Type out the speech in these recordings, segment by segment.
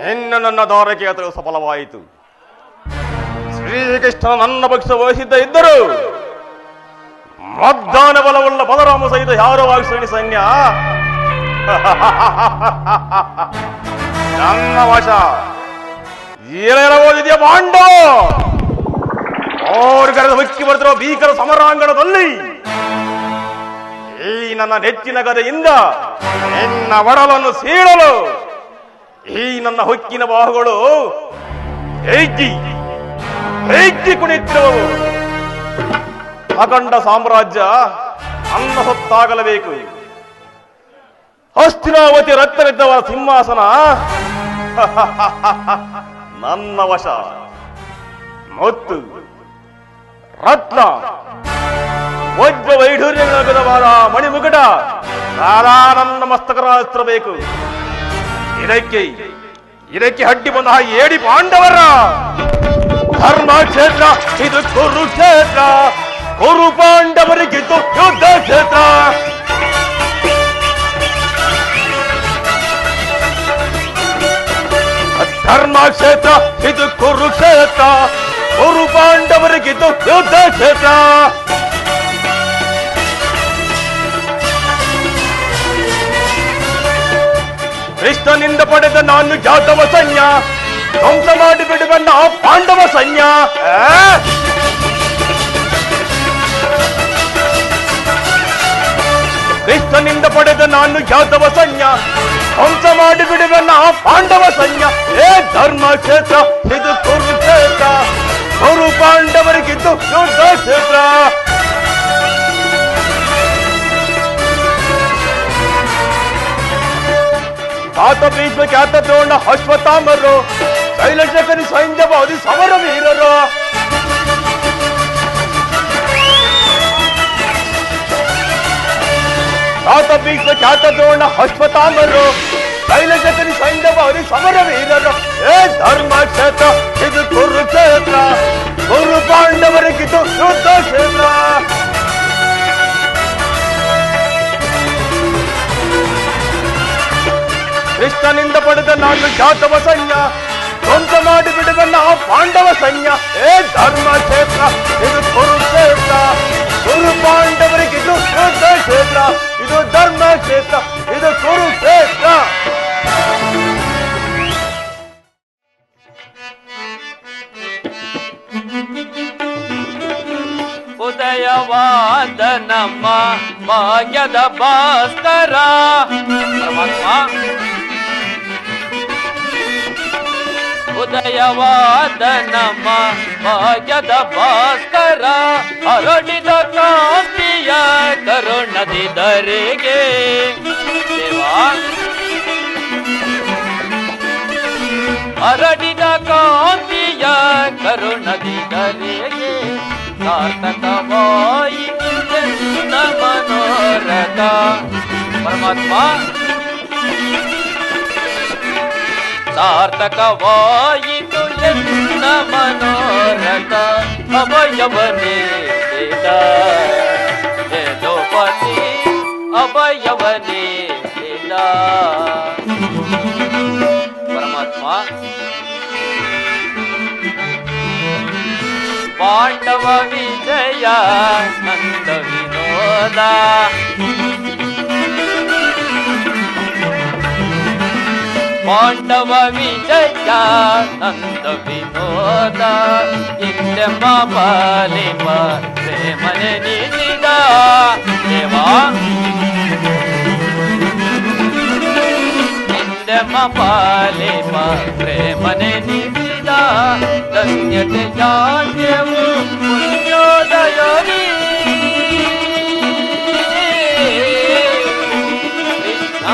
ಇನ್ನು ನನ್ನ ದಾರಕೆಯಾತ್ರೆ ಸಫಲವಾಯಿತು. ಶ್ರೀಕೃಷ್ಣ ನನ್ನ ಪಕ್ಷ ವಹಿಸಿದ್ದ ಇದ್ದರು ಮಧ್ಯಾಹ್ನ ಬಲವುಳ್ಳ ಬಲರಾಮ ಸಹಿತ ಯಾರೋ ವಾಗ್ಸೇನಿ ಸೈನ್ಯ ನನ್ನ ವಶ ಏನೇನೋದಿದೆಯ ಪಾಂಡವ ಕರೆದು ಹೊಕ್ಕಿ ಬರ್ತಿರೋ ಭೀಕರ ಸಮರಾಂಗಣದಲ್ಲಿ ಈ ನನ್ನ ನೆಚ್ಚಿನ ಗದೆಯಿಂದ ನಿನ್ನ ಒಡಲನ್ನು ಸೀಳಲು ಈ ನನ್ನ ಹೊಕ್ಕಿನ ಬಾಹುಗಳು ಹೆಜ್ಜಿ ಕುಣಿತಿರುವವು. ಅಖಂಡ ಸಾಮ್ರಾಜ್ಯ ನನ್ನ ಸೊತ್ತಾಗಲೇಬೇಕು. ಹಸ್ತಿನಾವತಿ ರಕ್ತವಿದ್ದವರ ಸಿಂಹಾಸನ ನನ್ನ ವಶ. ಮತ್ತು ರತ್ನ ವಜ್ರ ವೈಢೂರ್ಯಗಳಾಗದವಾದ ಮಣಿಮುಕಟ ಸಾರಾ ನನ್ನ ಮಸ್ತಕರಾಸ್ತ್ರಬೇಕು. ಇದಕ್ಕೆ ಅಡ್ಡಿ ಬಂದ ಏಡಿ ಪಾಂಡವರ ಧರ್ಮ ಕ್ಷೇತ್ರ ಇದು ಕುರುಕ್ಷೇತ್ರ. ಕುರು ಪಾಂಡವರಿಗಿದ್ದು ಯುದ್ಧ ಕ್ಷೇತ್ರ. ಧರ್ಮ ಕ್ಷೇತ್ರ ಇದು ಕುರುಕ್ಷೇತ್ರ. ಕುರು ಪಾಂಡವರಿಗಿದ್ದು ಯುದ್ಧ ಕ್ಷೇತ್ರ. ಕೃಷ್ಣನಿಂದ ಪಡೆದ ನಾನು ಜಾತವ ಸೈನ್ಯ ಧ್ವಂಸ ಮಾಡಿ ಬಿಡುವನ್ನ ಪಾಂಡವ ಸೈನ್ಯ. ಕೃಷ್ಣನಿಂದ ಪಡೆದ ನಾನು ಜಾತವ ಸೈನ್ಯ ಧ್ವಂಸ ಮಾಡಿ ಬಿಡುವನ್ನ ಪಾಂಡವ ಸೈನ್ಯ. ಧರ್ಮ ಕ್ಷೇತ್ರ ಇದು ಕುರುಕ್ಷೇತ್ರ. ಕುರು ಪಾಂಡವರಿಗಿದ್ದು ಯುದ್ಧ ಕ್ಷೇತ್ರ. ಖ್ಯಾತ ಭೀಷ್ಮ ಖ್ಯಾತ ದ್ರೋಣ ಅಶ್ವತ್ಥಾಮರು ಶೈಲಶಕರಿ ಸೈನ್ಯವಾದಿ ಸಮರ ವೀರರು. ಖ್ಯಾತ ಭೀಷ್ಮ ಖ್ಯಾತ ದ್ರೋಣ ಅಶ್ವತ್ಥಾಮರು ಶೈಲಶಕರಿ ಸೈನ್ಯವಾದಿ ಸಮರ ವೀರರು. ಧರ್ಮ ಕ್ಷೇತ್ರ ಇದು ಕುರುಕ್ಷೇತ್ರ. ಕುರು ಪಾಂಡವರಿಗಿದ್ದು ಯುದ್ಧ ಕ್ಷೇತ್ರ. ಕೃಷ್ಣನಿಂದ ಪಡೆದ ನಾನು ಜಾತವ ಸೈನ್ಯ ಧ್ವಂಸ ಮಾಡಿ ಬಿಡುವನ್ನ ಪಾಂಡವ ಸೈನ್ಯ. ಧರ್ಮ ಕ್ಷೇತ್ರ ಇದು ಕುರುಕ್ಷೇತ್ರ. ಕುರು ಪಾಂಡವರಿಗಿದು ಯುದ್ಧ ಕ್ಷೇತ್ರ. ಇದು ಧರ್ಮ ಕ್ಷೇತ್ರ. ಇದು ಕುರುಕ್ಷೇತ್ರ. ಉದಯವಾದ ನಮ್ಮ ಭಾಗ್ಯದ ಭಾಸ್ಕರ ಪರಮಾತ್ಮ. ಉದಯವಾದ ನಮ್ಮ ಭಾಗ್ಯದ ಭಾಸ್ಕರ ಹರಡಿದ ಕಾಂತಿಯ ಕರುಣದಿ ಧರೆಗೆ ದೇವಾ. ಹರಡಿದ ಕಾಂತಿಯ ಕರುಣದಿ ಧರೆಗೆ ಸಾರ್ಥಕವಾಯಿತು ಎನ್ನ ಮನೋರಥ ಪರಮಾತ್ಮ. ಸಾರ್ಥಕವಾಯಿತು ಎನ್ನ ಮನೋರಥ. ಅಭಯವನೇ ದ್ರೌಪದಿ ಅಭಯವನೇ ಪರಮಾತ್ಮ. ಪಾಂಡವ ವಿಜಯ ನಂದ ವಿನೋದ. ಪಾಂಡವ ವಿಜಯ ನಂದ ವಿನೋದ. ಇಂದೆಂಬ ಪಾಲಿಪ ಪ್ರೇಮನೆ ನೀಡಿದ ದೇವಾ. ಇಂದೆಂಬ ಪಾಲಿಪ ಪ್ರೇಮನೆ ನೀಡಿದ. ಧನ್ಯತೆ ಜಾಡ್ಯವು ಪುಣ್ಯೋದಯವಿ ಕೃಷ್ಣ.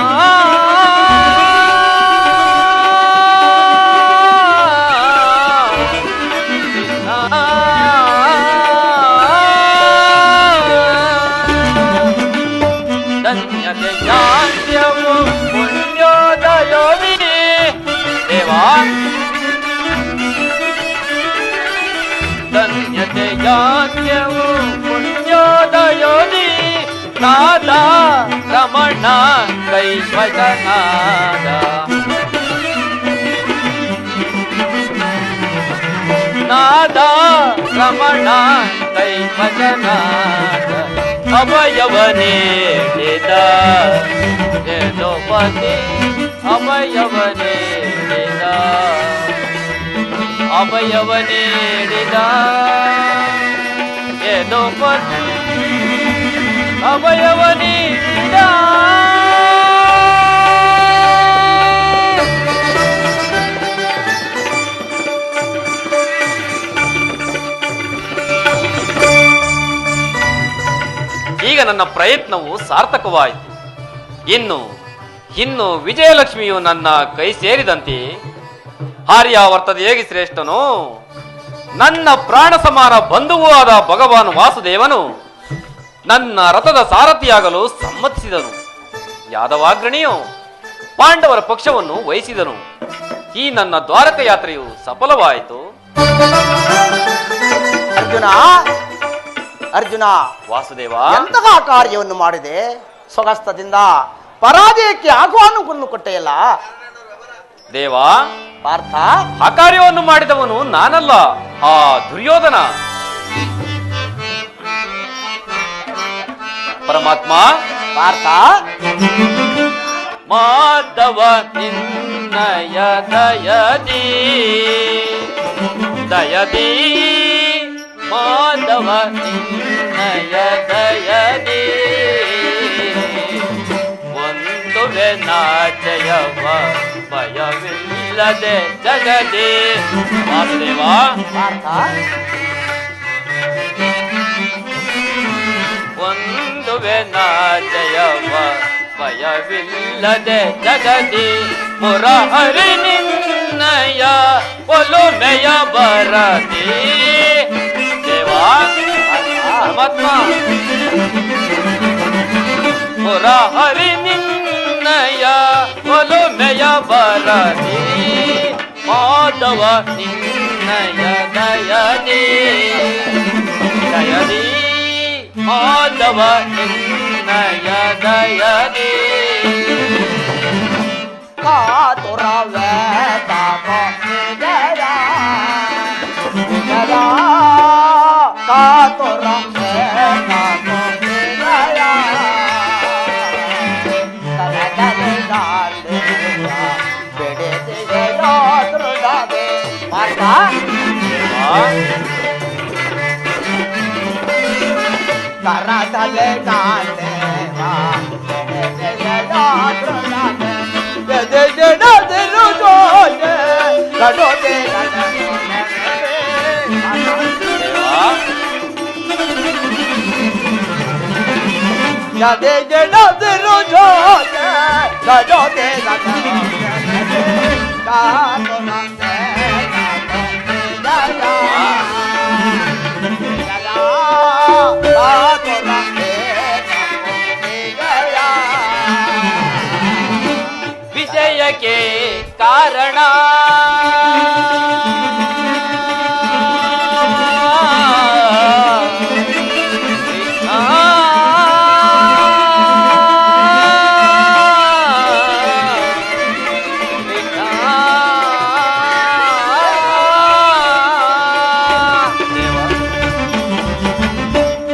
ಧನ್ಯತೆ ಜಾಡ್ಯವು ಪುಣ್ಯೋದಯವಿ ದೇವಾ. ಧನ್ಯತೆ ಯಾಜ್ಞವು ಪುಣ್ಯೋದಯೋನಿ ನಾದ ರಮಣ ಕೈಶ್ವಜನಾದ. ರಮಣ ಕೈ ಭಜನಾದ ಅಭಯವ ನೀಡಿದ ಯದುಪತಿ ಅಭಯವ ನೀಡಿದ ಅಭಯವ ನೀಡಿದ ಯದುಪತಿ ಅಭಯವ ನೀಡಿದ. ಈಗ ನನ್ನ ಪ್ರಯತ್ನವು ಸಾರ್ಥಕವಾಯಿತು. ಇನ್ನು ವಿಜಯಲಕ್ಷ್ಮಿಯು ನನ್ನ ಕೈ ಸೇರಿದಂತೆ ಆರ್ಯಾವರ್ತದ ಹೇಗೆ ಶ್ರೇಷ್ಠನೋ ನನ್ನ ಪ್ರಾಣ ಸಮಾನ ಬಂಧುವೂ ಆದ ಭಗವಾನ್ ವಾಸುದೇವನು ನನ್ನ ರಥದ ಸಾರಥಿಯಾಗಲು ಸಮ್ಮತಿಸಿದನು. ಯಾದವಾಗ್ರಣಿಯು ಪಾಂಡವರ ಪಕ್ಷವನ್ನು ವಹಿಸಿದನು. ಈ ನನ್ನ ದ್ವಾರಕ ಯಾತ್ರೆಯು ಸಫಲವಾಯಿತು. ಅರ್ಜುನ ಅರ್ಜುನ, ವಾಸುದೇವ, ಎಂತಹ ಕಾರ್ಯವನ್ನು ಮಾಡಿದೆ? ಸ್ವಗಸ್ತದಿಂದ ಪರಾಜಯಕ್ಕೆ ಆಹ್ವಾನವನ್ನು ಕೊಟ್ಟೆಯಲ್ಲ ದೇವ. ಪಾರ್ಥ, ಆ ಕಾರ್ಯವನ್ನು ಮಾಡಿದವನು ನಾನಲ್ಲ, ಆ ದುರ್ಯೋಧನ. ಪರಮಾತ್ಮ, ಪಾರ್ಥ, ಮಾಧವ ನಿನ್ನಯ ದಯದಿ ದಯದಿ ಮಾಧವ ನಿನ್ನಯ ದಯದಿ ಒಂದು ನಾಚಯವ ಭಯವಿಲ್ಲದೆ ಜಗದಿ. ವಾಸುದೇವ, ಪಾರ್ಥ, ಒಂದು ನಾಚಯವ ಭಯವಿಲ್ಲದೆ ಜಗದಿ ಮುರಹರಿ ನಿನ್ನಯ ಒಲುಮೆಯ ಬರದಿ. ದೇವಾ, ಪರಮಾತ್ಮ, ಮುರಹರಿ ನಿನ್ನಯ ಒಲುಮೆಯ ಬರದಿ ಮಾಧವ ನಿನ್ನಯ ದಯದಿ ದಯದಿ ಮಾಧವ ನಿನ್ನಯ ದಯದಿ. ಕಾತುರವೇ ತಾಪ ಜಯ ಜಯ, ಕಾತುರವೇ ತಾಪ ಜಯ ತನಗನೆ ಬೆಳೆದಿದೆಯೋ ದೃಢವೇ. ಪಾರ್ಥ, ಕರದಲೆ ನಾನೇವಾ ಬೆಳೆದಿದೆಯೋ ದೃಢವೇ. ಜಡೆ ಜಡದಿರು ಜೋಡೆ ಕಡೋದೆ ಜಡೆ ಜಡದಿರು ಜೋಡೆ ಕಡೋದೆ ವಿಜಯಕ್ಕೆ ಕಾರಣ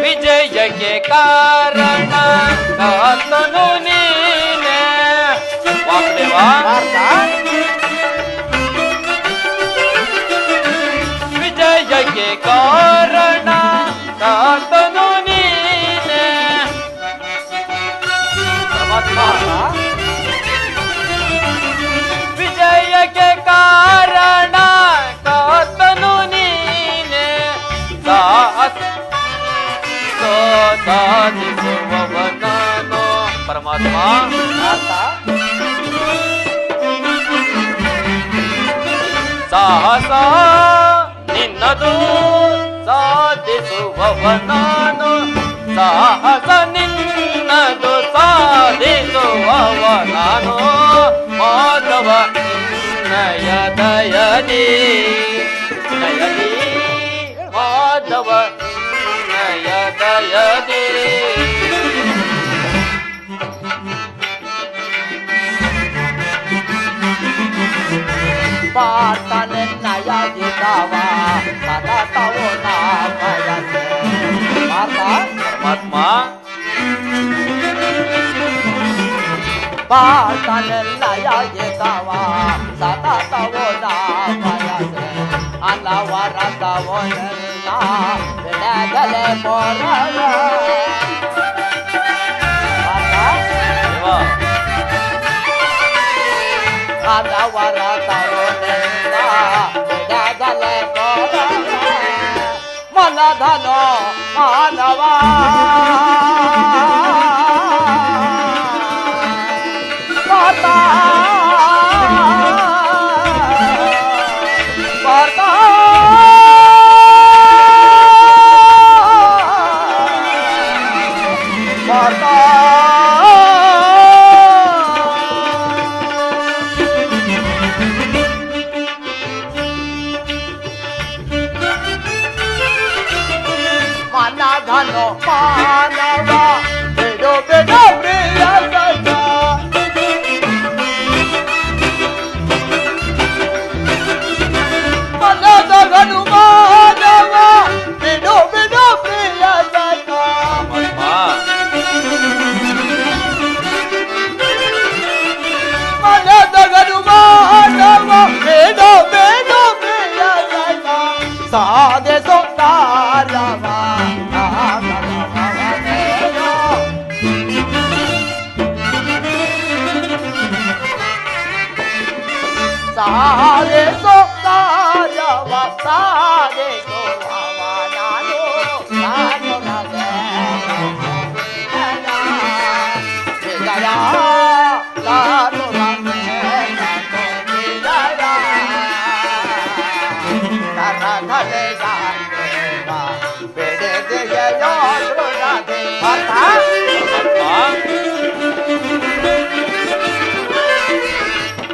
ವಿಜಯಕ್ಕೆ ಕಾರಣ ಕಾತನು ನೀನೆ. ವಾಸುದೇವ, ವಿಜಯಕ್ಕೆ ಕಾರಣ ಕಾತನು ನೀನೆ. ಪರಮಾತ್ಮ, ವಿಜಯಕ್ಕೆ ಕಾರಣ ಕಾತನು ನೀನೆ. ಸಾಧಿಸುವವ ನಾನು. ಪರಮಾತ್ಮ, ಸಾಹಸ ನಿನ್ನದು ಸಾಧಿಸುವವ ನಾನು. ಸಾಹಸ ನಿನ್ನದು ಸಾಧಿಸುವವ ನಾನು. ಮಾಧವ ನಿನ್ನಯ ದಯದಿ ದಯದಿ ಮಾಧವ ನಿನ್ನಯ ದಯದಿ. ಪಾರ್ಥನೆನ್ನಯ ಜಿತವ ಸತತವು ನಾರ ಪಾರ್ಥ ಪರಮಾತ್ಮ ಪಾರ್ಥನೆಲ್ಲ ಯಾಗಿದ್ದವ ಸತತವೋ ಬಯಸೆ ಅನವರತವನೆಲ್ಲ ಬಿಡಗಲೆ ಪೊರವ ದೇವ ಅನವರತವನೆಲ್ಲ ಬಿಡಗಲೆ ಪೊರವ ಮನಧನೋ ಮಾನವ ಮನಧನೋ ಮಾನವ ಬಿಡು ಬಿಡು ಪ್ರಿಯ ಸಖ ಮನಧನು ಮಾನವ ಬಿಡು ಬಿಡು ಪ್ರಿಯ ಸಖ ಮನಧನು ಮಾನವ ಬಿಡು ಬಿಡು ಪ್ರಿಯ ಸಖ ಸಾಧೆ ಸುಂದರವ ಸಾರೆ ಸೋತಾರವ ಸಾರೆ ಸೋವ ನಾನು ನಾನು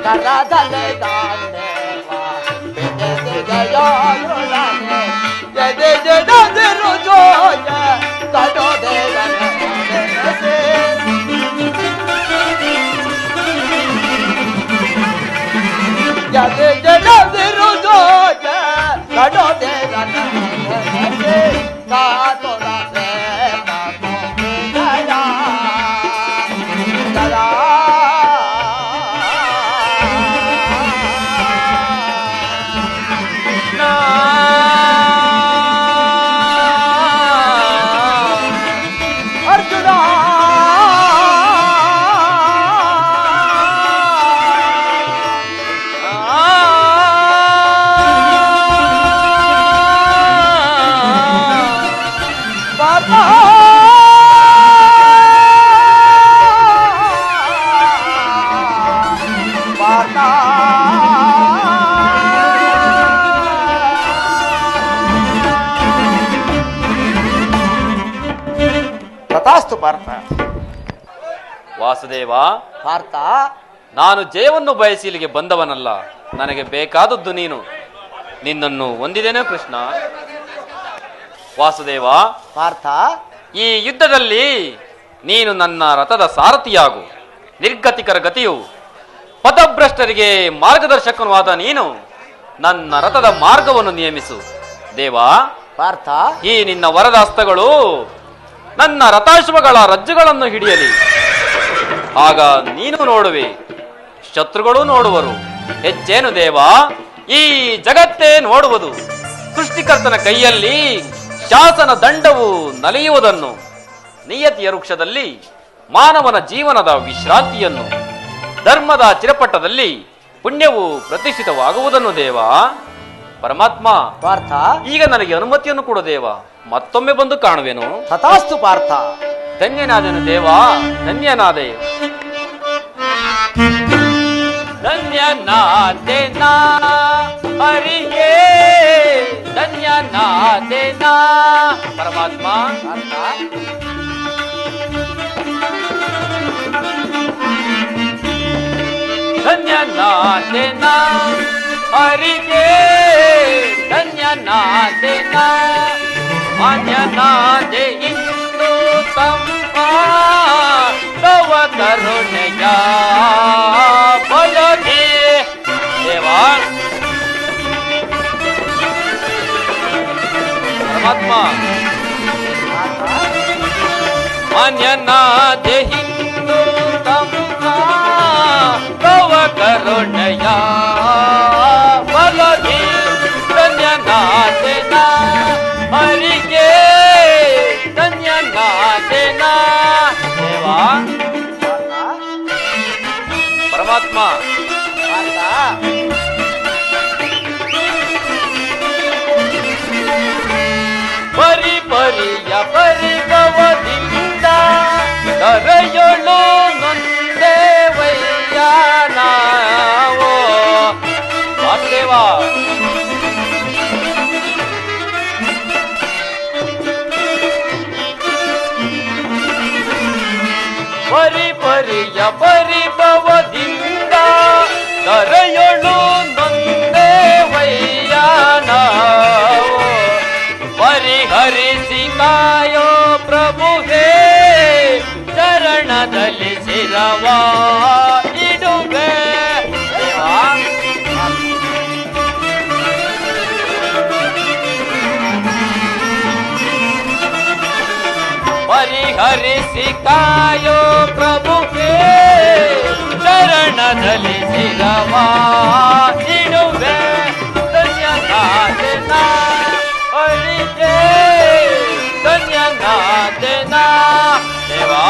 ಕರದಲೆ ದಾಂಡೇವಾ ಬೆದೆದೆ ಗಯಾಲುಲನೆ ಜದೆ ಜಡದಿರು ಜೋಯ ತಡೋದೆ ಗನಸೆ ಜದೆ ಜಡದಿರು ಜೋಯ ತಡೋದೆ ಗನಸೆ ಕಾತೋರಸೆ ಕಾತೋ ಗಯಾ ಗಯಾ ತಥಾಸ್ತು ಪಾರ್ಥ. ವಾಸುದೇವ ಪಾರ್ಥ, ನಾನು ಜಯವನ್ನು ಬಯಸಿ ಇಲ್ಲಿಗೆ ಬಂದವನಲ್ಲ. ನನಗೆ ಬೇಕಾದದ್ದು ನೀನು. ನಿನ್ನನ್ನು ಹೊಂದಿದ್ದೇನೆ ಕೃಷ್ಣ. ವಾಸುದೇವ ಪಾರ್ಥ, ಈ ಯುದ್ಧದಲ್ಲಿ ನೀನು ನನ್ನ ರಥದ ಸಾರಥಿಯಾಗು. ನಿರ್ಗತಿಕರ ಗತಿಯು ಪಥಭ್ರಷ್ಟರಿಗೆ ಮಾರ್ಗದರ್ಶಕವಾದ ನೀನು ನನ್ನ ರಥದ ಮಾರ್ಗವನ್ನು ನಿಯಮಿಸು. ದೇವಾ ಪಾರ್ಥ, ಈ ನಿನ್ನ ವರದ ಹಸ್ತಗಳು ನನ್ನ ರಥಾಶ್ವಗಳ ರಜ್ಜುಗಳನ್ನು ಹಿಡಿಯಲಿ. ಆಗ ನೀನು ನೋಡುವೆ, ಶತ್ರುಗಳು ನೋಡುವರು. ಹೆಚ್ಚೇನು ದೇವಾ, ಈ ಜಗತ್ತೇ ನೋಡುವುದು ಸೃಷ್ಟಿಕರ್ತನ ಕೈಯಲ್ಲಿ ಶಾಸನ ದಂಡವು ನಲಿಯುವುದನ್ನು, ನಿಯತಿಯ ವೃಕ್ಷದಲ್ಲಿ ಮಾನವನ ಜೀವನದ ವಿಶ್ರಾಂತಿಯನ್ನು, ಧರ್ಮದ ಚಿರಪಟ್ಟದಲ್ಲಿ ಪುಣ್ಯವು ಪ್ರತಿಷ್ಠಿತವಾಗುವುದನ್ನು. ದೇವಾ ಪರಮಾತ್ಮ ಪಾರ್ಥ, ಈಗ ನನಗೆ ಅನುಮತಿಯನ್ನು ಕೊಡು ದೇವ. ಮತ್ತೊಮ್ಮೆ ಬಂದು ಕಾಣುವೆನು. ತಥಾಸ್ತು ಪಾರ್ಥ. ಧನ್ಯನಾದನು ದೇವಾ, ಧನ್ಯನಾದೆ. ಧನ್ಯನಾದೆನಾ ಹರಿಗೆ, ಧನ್ಯನಾದೆನಾ ಪರಮಾತ್ಮ. ಧನ್ಯನಾದೆನಾ ಹರಿಗೆ, ಧನ್ಯನಾದೆನಾ ಮಾನ್ಯನಾದೆ ಇಂದು ತಮ್ಮ ತವ ಕರುಣೆಯ ಬಲಗೆ. ದೇವಾ ಪರಮಾತ್ಮ ಕರುಣೆಯ ಬಲದಿ ಧನ್ಯನಾದೆನ ಹರಿಗೆ ಧನ್ಯನಾದೆನ ದೇವಾ ಪರಮಾತ್ಮ ಪಾರ್ಥ ಪರಿ ಪರಿಯ ಪರಿಭವದಿಂದ ಕರೆಯೊಳು ನೊಂದೇವಯ್ಯ ನಾವು ವಾಸುದೇವ ಪರಿ ಪರಿಯ ಪರಿಭವದಿಂದ ಕರೆಯೊಳು ನೊಂದೇವಯ್ಯ ನಾವು ಪರಿಹರಿಸಿ ಕಾಯೋ ಪ್ರಭುವೇ ಚರಣದಲ್ಲಿ ಶಿರವ ಇಡುವೆ ದೇವಾ. ಪರಿಹರಿಸಿ ಕಾಯೋ ಪ್ರಭುವೇ ಚರಣದಲ್ಲಿ ಶಿರವ ಇಡುವೆ ಧನ್ಯನಾದೆನ ಹರಿಗೆ ಧನ್ಯನಾದೆನ ದೇವಾ.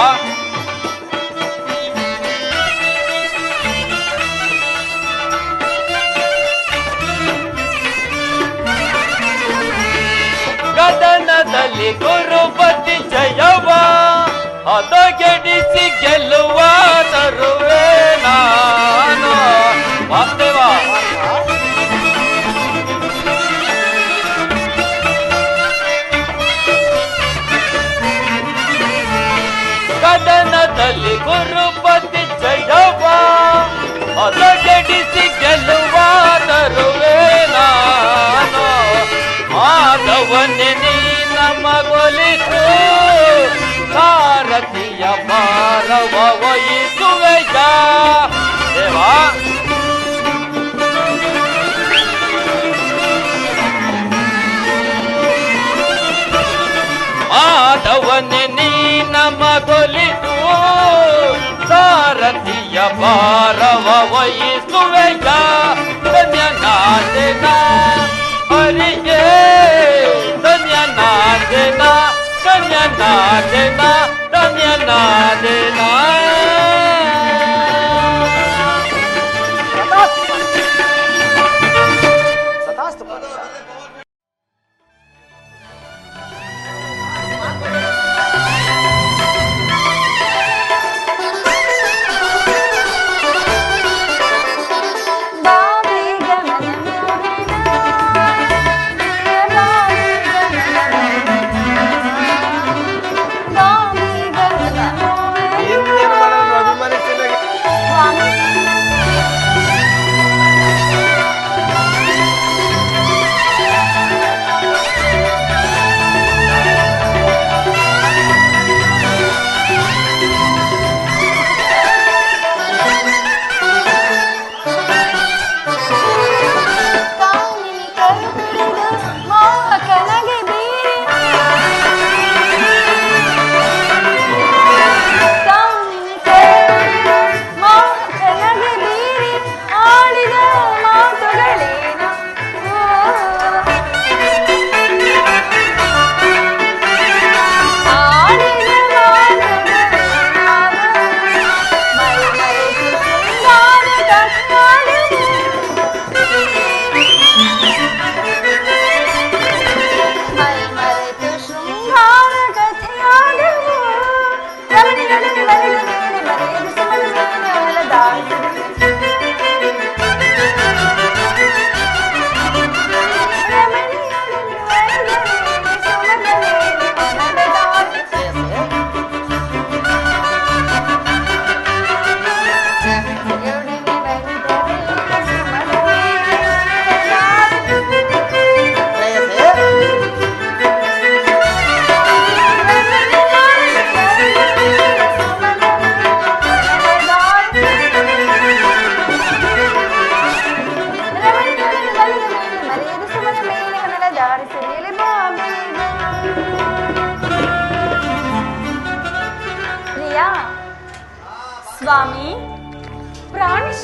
ಗದನದಲ್ಲಿ ಗುರುಪತಿ ಜಯವ ಹದಗೆಡಿಸಿ ಗೆಲ್ಲುವ ತರುವೆ ನಾನು ವಾಸುದೇವ. ಗದನದಲ್ಲಿ ಗುರುಪತಿ ಜಯವ ಹದಗೆಡಿಸಿ ಗೆಲ್ಲುವ ತರುವೆ ನಾನು ಮಾಧವನೆ ನೀ ನಮಗೊಲಿಸು ಸಾರಥಿಯ ಭಾರವ ವಹಿಸುವೆಯ ದೇವಾ. ಮಾಧವನೆ ನೀ ನಮಗೊಲಿಸು ಸಾರಥಿಯ ಭಾರವ ವಹಿಸುವೆಯ ಧನ್ಯನಾದೆನ ಹರಿಗೆ ಧನ್ಯನಾದೆನ ಧನ್ಯನಾದೆನ ಧನ್ಯನಾದೆನ. ಸದಾಸ್ತು ಪಾರ್ಥ.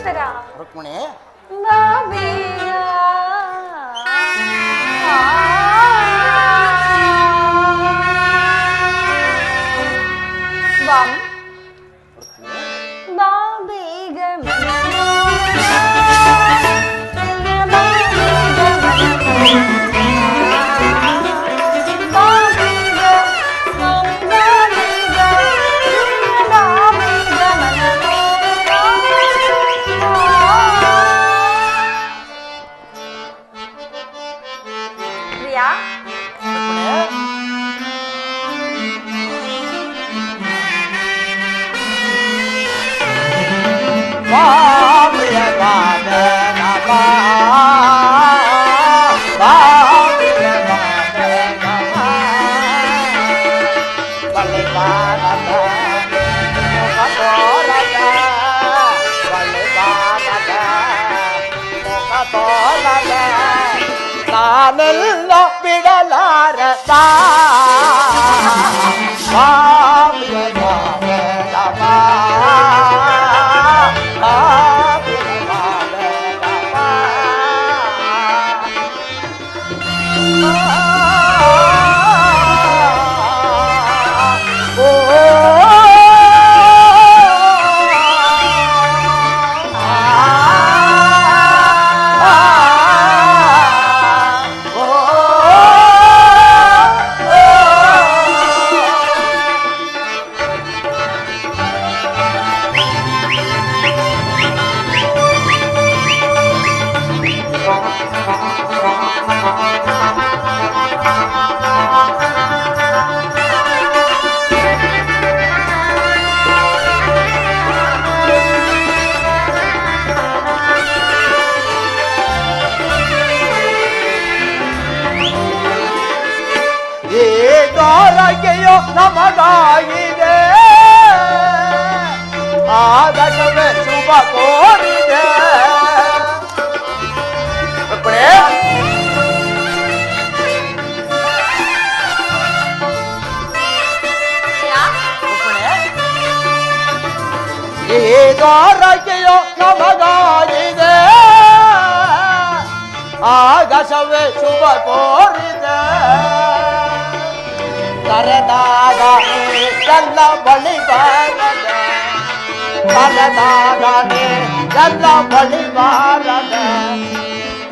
ಪರಮೇಶ್ವರ ರುಕ್ಮಿಣಿ ಬಾ ಬೇಗ. ಸ್ವಾಮಿ ಬಾ ಬೇಗ ಪ್ರಿಯಾ ನಾನೆಲ್ಲ ಬಿಡಲಾರ ಆರೈಕೆಯೋ ನಮಗಾಗಿದೆ, ಆದಶವೇ ಶುಭ ಕೋರಿದೆ. ಆರೈಕೆಯೋ ನಮಗಾಗಿದೆ, ಆಗಸವೇ ಶುಭ ಕೋರಿದೆ. ಕರೆದಾಗ ಎಲ್ಲ ಬಳಿ ಬಾರದೆ, ಕರೆದಾಗನೇ ಎಲ್ಲ ಬಳಿ ಬಾರದೆ,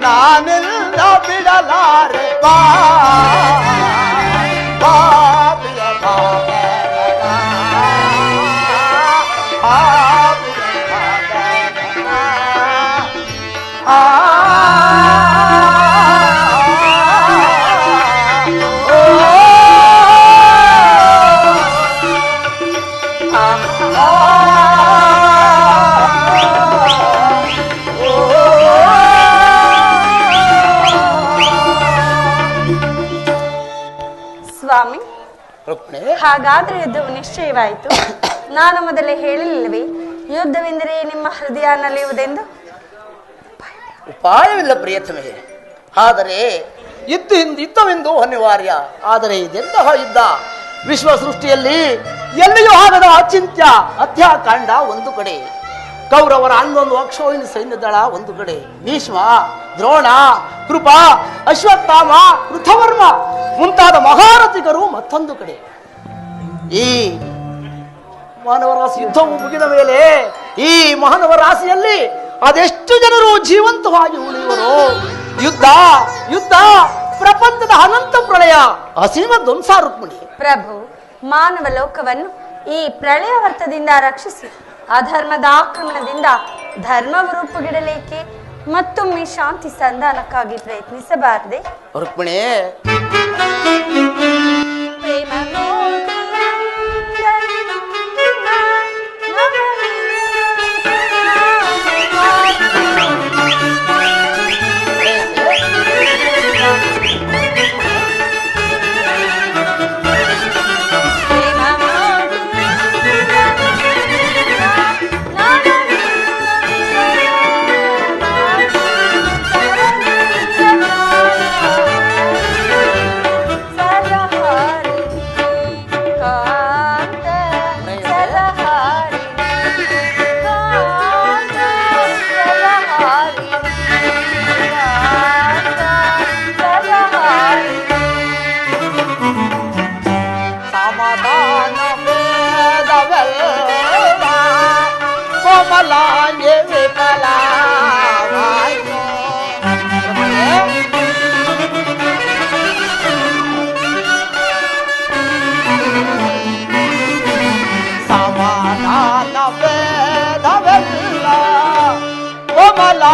ನಾನೆಲ್ಲ ಬಿಡಲಾರೆ ಬಾ ಸ್ವಾಮಿ, ಹಾಗಾದ್ರೆ ಯುದ್ಧವು ನಿಶ್ಚಯವಾಯಿತು. ನಾನು ಮೊದಲೇ ಹೇಳಿಲ್ಲವೇ ಯುದ್ಧವೆಂದರೆ ನಿಮ್ಮ ಹೃದಯ ನಲಿಯುವುದೆಂದು? ಉಪಾಯವಿಲ್ಲ ಪ್ರಿಯತಮೆ, ಆದರೆ ಯುದ್ಧವೆಂದು ಅನಿವಾರ್ಯ. ಆದರೆ ಇದೆಂತಹ ಯುದ್ಧ? ವಿಶ್ವ ಸೃಷ್ಟಿಯಲ್ಲಿ ಎಲ್ಲಿಯೂ ಆಗದ ಅಚಿಂತ್ಯ ಹತ್ಯಾಕಾಂಡ ಒಂದು ಕಡೆ, ಕೌರವರ 11 ಅಕ್ಷೋಹಿಣಿ ಸೈನ್ಯ ದಳ ಒಂದು ಕಡೆ, ಭೀಷ್ಮ, ದ್ರೋಣ, ಕೃಪಾ, ಅಶ್ವತ್ಥಾಮ, ಕೃತವರ್ಮ ಮುಂತಾದ ಮಹಾರಥಿಗರು ಮತ್ತೊಂದು ಕಡೆ. ಈ ಮಾನವ ರಾಶಿ ಯುದ್ಧವು ಮುಗಿದ ಮೇಲೆ ಈ ಮಾನವ ರಾಶಿಯಲ್ಲಿ ಅದೆಷ್ಟು ಜನರು ಜೀವಂತವಾಗಿ ಉಳಿಯುವರು? ಯುದ್ಧ ಯುದ್ಧ ಪ್ರಪಂಚದ ಅನಂತ ಪ್ರಳಯ, ಅಸೀಮ ಧ್ವಂಸ. ರುಕ್ಮಿಣಿ ಪ್ರಭು, ಮಾನವ ಲೋಕವನ್ನು ಈ ಪ್ರಳಯ ವರ್ತದಿಂದ ರಕ್ಷಿಸಿ ಅಧರ್ಮದ ಆಕ್ರಮಣದಿಂದ ಧರ್ಮವು ರೂಪುಗಿಡಲೇಕೆ ಮತ್ತೊಮ್ಮೆ ಶಾಂತಿ ಸಂಧಾನಕ್ಕಾಗಿ ಪ್ರಯತ್ನಿಸಬಾರದೆ? ರುಕ್ಮಿಣಿ,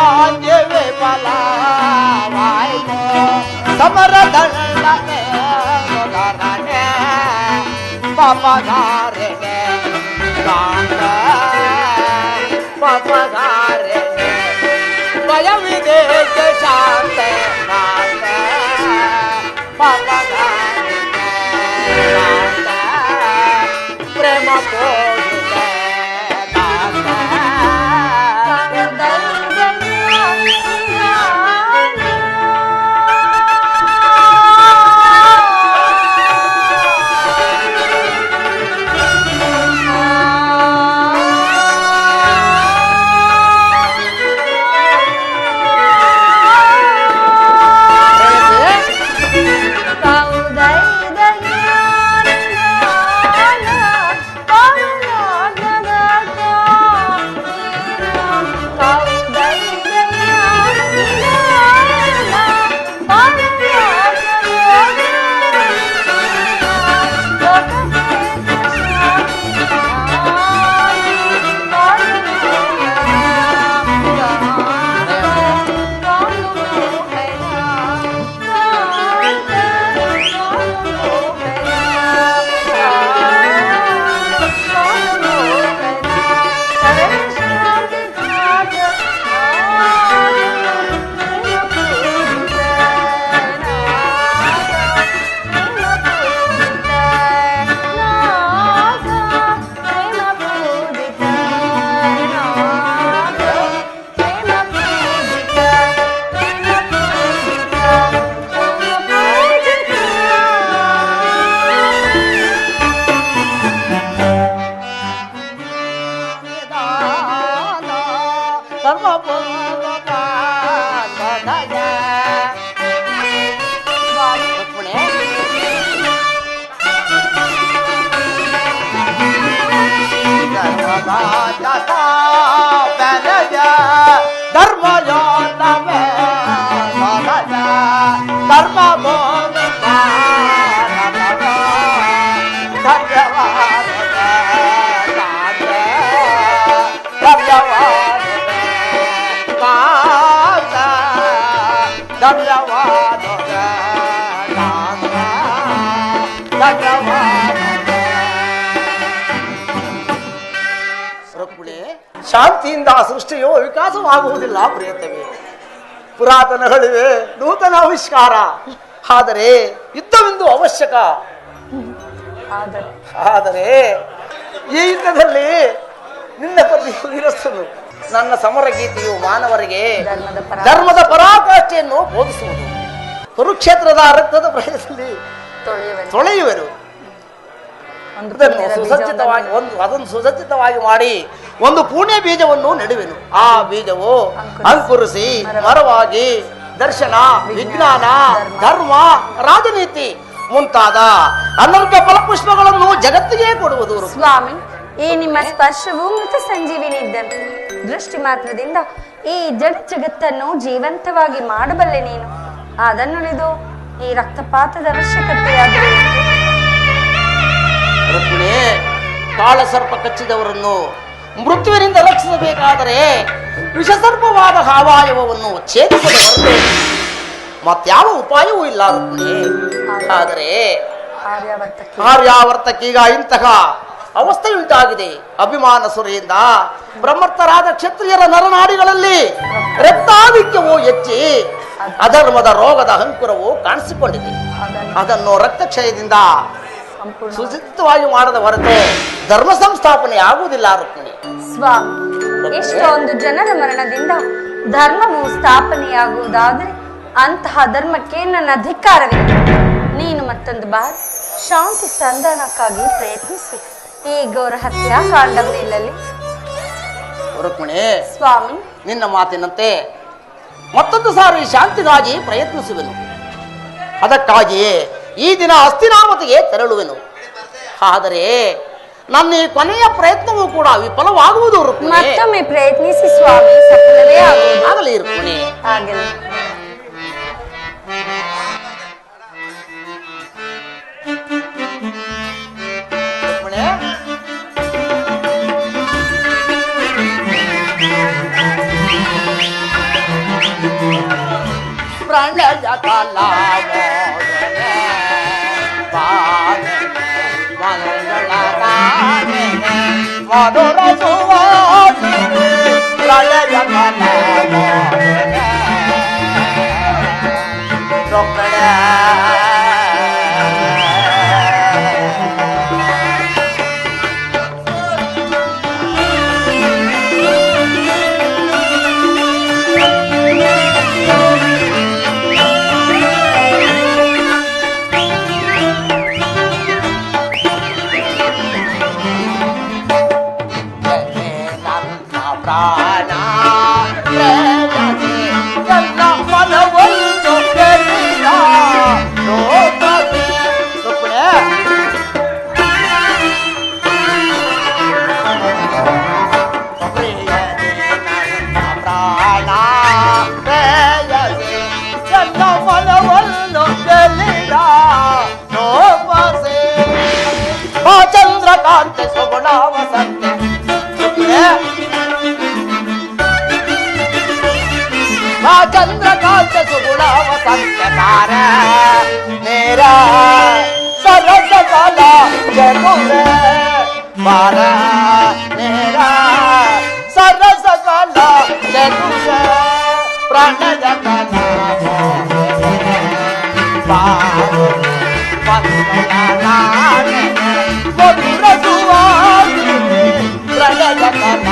ಭಾಗ್ಯ ವಿಫಲವಾಯಿತು ಸಮರ ದಂಡನೆ ಮೊದಲನೆ ಪಾಪಗಾರನೆ ಕಾಂತ ಪಾಪಗಾರನೆ ಭಯವಿದೆ ಶಾಂತ ಕಾಂತ ಪಾಪಗಾರನೆ ಕಾಂತ ಪ್ರೇಮ ಪೋಷಿತ ಕಾಂತ ಶಾಂತಿಯಿಂದ ಸೃಷ್ಟಿಯು ವಿಕಾಸವಾಗುವುದಿಲ್ಲ ಪ್ರಿಯತಮೆ. ಪುರಾತನಗಳಿವೆ, ನೂತನ ಆವಿಷ್ಕಾರ. ಆದರೆ ಯುದ್ಧವೆಂದು ಅವಶ್ಯಕ. ಆದರೆ ಈ ಯುದ್ಧದಲ್ಲಿ ನಿನ್ನ ಪತಿಯು ಇರಸ್ತನು. ನನ್ನ ಸಮರ ಗೀತೆಯು ಮಾನವರಿಗೆ ಧರ್ಮದ ಪರಾಕಾಷ್ಠೆಯನ್ನು ಬೋಧಿಸುವುದು. ಕುರುಕ್ಷೇತ್ರದ ರಕ್ತದ ಪ್ರದೇಶದಲ್ಲಿ ತೊಳೆಯುವರು. ಅದನ್ನು ಸುಸಜ್ಜಿತವಾಗಿ ಮಾಡಿ ಒಂದು ಪುಣ್ಯ ಬೀಜವನ್ನು ನೆಡುವೆನು. ಆ ಬೀಜವು ಅಂಕುರಿಸಿ ಮರವಾಗಿ ದರ್ಶನ, ವಿಜ್ಞಾನ, ಧರ್ಮ, ರಾಜನೀತಿ ಮುಂತಾದ ಅನರ್ಘ ಫಲಪುಷ್ಪಗಳನ್ನು ಜಗತ್ತಿಗೆ ಕೊಡುವುದು. ಸ್ವಾಮಿ, ಈ ನಿಮ್ಮ ಸ್ಪರ್ಶವು ಮೃತ ಸಂಜೀವಿನಿ ಇದ್ದಂತೆ. ದೃಷ್ಟಿ ಮಾತ್ರದಿಂದ ಈ ಜಡ ಜಗತ್ತನ್ನು ಜೀವಂತವಾಗಿ ಮಾಡಬಲ್ಲೆ ನೀನು. ಅದನ್ನುಳಿದು ಈ ರಕ್ತಪಾತದ ಅವಶ್ಯಕತೆಯಾದರೆ ಕಾಳಸರ್ಪ ಕಚ್ಚಿದವರನ್ನು ಮೃತ್ಯುವಿನಿಂದ ರಕ್ಷಿಸಬೇಕಾದರೆ ವಿಷಸರ್ಪವಾದ ಹಾವಾಯವವನ್ನು ಛೇದಿಸದೆ ಹೊರತು ಮತ್ಯಾವ ಉಪಾಯವೂ ಇಲ್ಲ ರುಕ್ಮಿಣಿ. ಆದರೆ ಆರ್ಯಾವರ್ತಕ್ಕೀಗ ಇಂತಹ ಅವಸ್ಥೆಯುಂಟಾಗಿದೆ. ಅಭಿಮಾನ ಸುರೆಯಿಂದ ಬ್ರಹ್ಮರ್ಥರಾದ ಕ್ಷತ್ರಿಯರ ನರನಾಡಿಗಳಲ್ಲಿ ರಕ್ತಾಧಿಕ್ಯವು ಹೆಚ್ಚಿ ಅಧರ್ಮದ ರೋಗದ ಅಂಕುರವು ಕಾಣಿಸಿಕೊಂಡಿದೆ. ಅದನ್ನು ರಕ್ತಕ್ಷಯದಿಂದ ಸುಚಿತವಾಗಿ ಮಾಡದ ಹೊರತು ಧರ್ಮ ಸಂಸ್ಥಾಪನೆ ಆಗುವುದಿಲ್ಲ ರುಕ್ಮಿಣಿ. ಸ್ವಾಮಿ, ಎಷ್ಟೊಂದು ಜನರ ಮರಣದಿಂದ ಧರ್ಮವು ಸ್ಥಾಪನೆಯಾಗುವುದಾದರೆ ಅಂತಹ ಧರ್ಮಕ್ಕೆ ನನ್ನ ಅಧಿಕಾರವಿದೆ. ನೀನು ಮತ್ತೊಂದು ಬಾರಿ ಶಾಂತಿ ಸಂಧಾನಕ್ಕಾಗಿ ಪ್ರಯತ್ನಿಸಿ ಈ ಘೋರ ಹತ್ಯಾಕಾಂಡವು ನಿಲ್ಲಲಿ. ರುಕ್ಮಿಣಿ, ಸ್ವಾಮಿ, ನಿನ್ನ ಮಾತಿನಂತೆ ಮತ್ತೊಂದು ಸಾರಿ ಶಾಂತಿಗಾಗಿ ಪ್ರಯತ್ನಿಸುವೆನು. ಅದಕ್ಕಾಗಿಯೇ ಈ ದಿನ ಹಸ್ತಿನಾವತಿಗೆ ತೆರಳುವೆನು. ಆದರೆ ನನ್ನ ಈ ಕೊನೆಯ ಪ್ರಯತ್ನವೂ ಕೂಡ ವಿಫಲವಾಗುವುದು ರುಕ್ಮಿಣಿ. ಮತ್ತೊಮ್ಮೆ ಪ್ರಯತ್ನಿಸಿ ಸ್ವಾಮಿ, ಸಫಲವೇ ಆಗಲಿ ರುಕ್ಮಿಣಿ. ಆಗಲಿ. ಪ್ರಣಯ ಕಲಾಮೋದನೆ ಮಧುರ ಸುವಾಸಿನಿ ಪ್ರಣಯ ಕಲಾಮೋದನೆ ಪ್ರಾಣ ಪ್ರೇಯಸಿ ಎಲ್ಲ ಮನವನ್ನು ಗೆಲ್ಲಿದ ಲೋಕವೇ ಸುಪ್ರೆ ಪ್ರಿಯನೇ ನನ್ನ ಪ್ರಾಣ ಪ್ರೇಯಸಿ ಎಲ್ಲ ಮನವನ್ನು ಗೆಲ್ಲಿದ ಲೋಕವೇ ಆ ಚಂದ್ರಕಾಂತ ಸುಗುಣ ವಸಂತೆ ಸುಪ್ರೆ ಚಂದ್ರಕಾಂತ ಸುಗುಣ ವಸಂತಕಾರ ನೇರ ಸರಸ ಕಾಲ ಜನುರ ಬಾರ ನೇರ ಸರಸ ಕಾಲ ಜನುರ ಪ್ರಣಯ ಕಲ ಮಧುರ ಸುವಾಸಿನಿ ಪ್ರಣಯ ಕಲ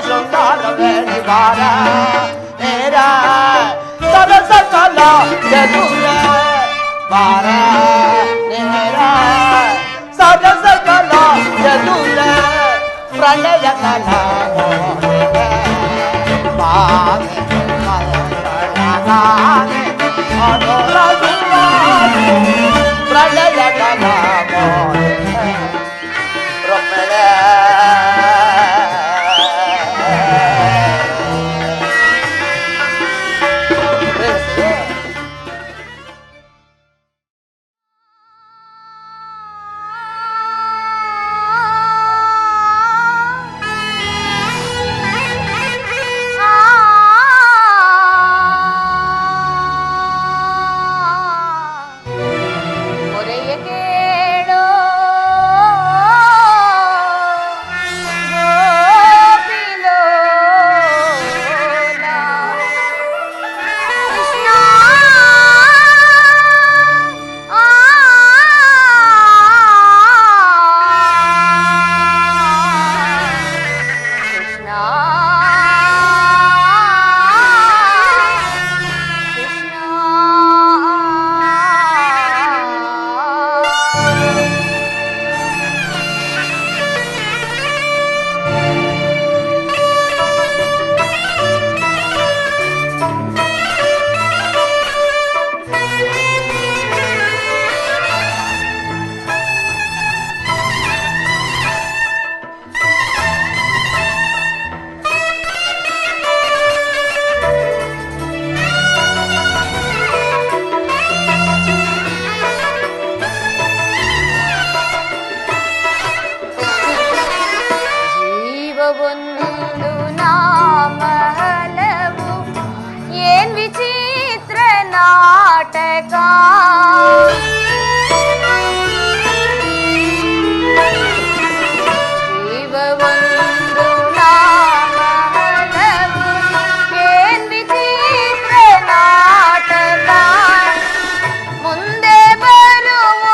ಶೃಂಗಾರವೇ ನಿವಾರ ನೇರ ಸರಸ ಕಲ ಜನುರ ಬಾರ ನೇರ ಸರಸ ಕಲ ಜನುರ ಪ್ರಣಯ ಕಲ ಪ್ರಣಯ ಕಲ ಒಂದು ನಾಮ ಹಲವು ಏನ್ ವಿಚಿತ್ರ ನಾಟಕ ಜೀವ ಒಂದು ನಾಮ ಹಲವು ಏನ್ ವಿಚಿತ್ರ ನಾಟಕ ಮುಂದೆ ಬರುವ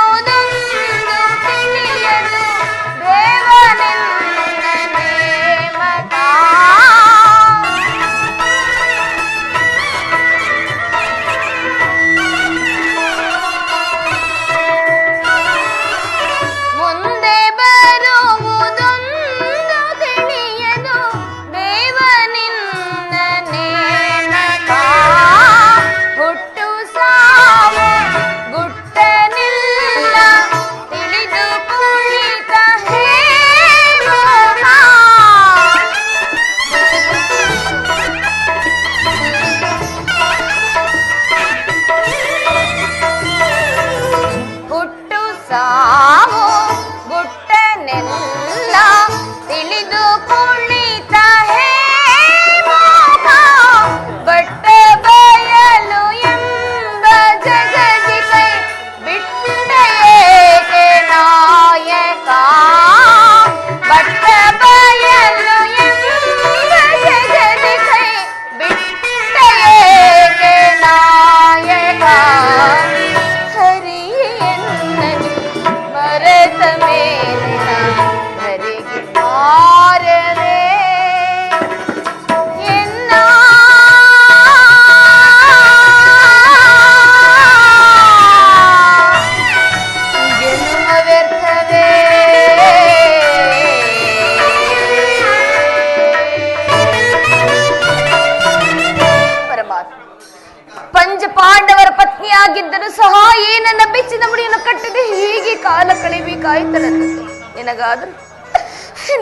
ನನ್ನ ಬೆಚ್ಚಿದ ಮುಡಿಯನ್ನು ಕಟ್ಟಿದೆ ಹೀಗೆ ಕಾಲ ಕಳೆಯಬೇಕಾಯ್ತರಂತೆ.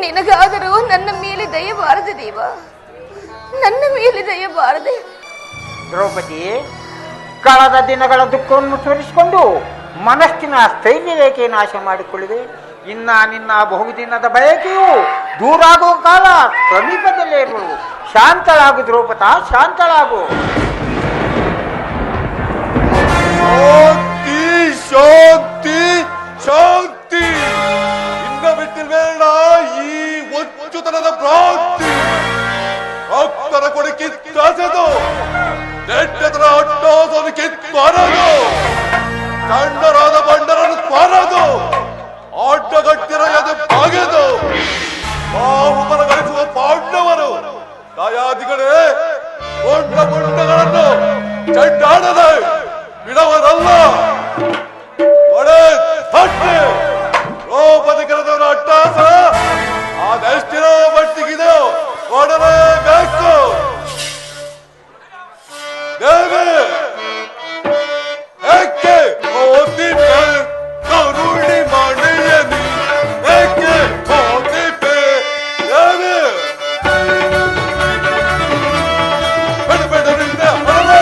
ನಿನಗಾದರೂ ನನ್ನ ಮೇಲೆ ದಯಬಾರದೆ ದೇವ, ನನ್ನ ಮೇಲೆ ದಯಬಾರದೆ. ದ್ರೌಪದಿ, ಕಳೆದ ದಿನಗಳ ದುಃಖವನ್ನು ತೋರಿಸಿಕೊಂಡು ಮನಸ್ಸಿನ ಸ್ಥೈರ್ಯ ರೇಖೆ ನಾಶ ಮಾಡಿಕೊಳ್ಳಿದೆ. ಇನ್ನ ನಿನ್ನ ಬಹುದಿನದ ಬಯಕೆಯು ದೂರಾಗುವ ಕಾಲ ಸಮೀಪದಲ್ಲೇ ಇರುವುದು. ಶಾಂತಳಾಗು ದ್ರೌಪದ, ಶಾಂತಳಾಗು. ಶಾಂತಿ ಶಾಂತಿ ಶಾಂತಿ. ಇನ್ನ ಬಿಟ್ಟಿಲ್ವೇಣ ಈ ಒಚ್ಚುತನದ ಭ್ರಾಂತಿ. ಭಕ್ತರ ಕೊಡಿ ಕಿತ್ತಾಸೆದು, ನೆಟ್ಟದರ ಅಟ್ಟೋದನ್ನು ಕಿತ್ಬಾರದು, ಚಂಡರಾದ ಬಂಡರನ್ನು ಸ್ವಾರದು, ಆಟಗಟ್ಟಿರ ಎದೆ ಬಾಗೆದು ಬಾಹುಬಲ ಗಳಿಸುವ ಪಾಂಡವರು ದಯಾದಿಗಳೇ ಮುಂಡಗಳನ್ನು ಚಡ್ಡಾಡದೆ ಬಿಡವರಲ್ಲ. ದ್ರೌಪದಿ ಕರೆದವರ ಅಟ್ಟಾಸ ಅದೆಷ್ಟಿನ ಮಟ್ಟಿಗಿದೆ ಕೊಡಲೇಬೇಕು. ದೇವಿ ಏಕೆ ಓದಿಪೆ ಕರುಣಿ ಮಾಡಿಯನಿ, ಏಕೆ ಓದಿಪೆ ದೇವಿ ಬೆಡಬೆಡರಿಂದ ಹೊರವ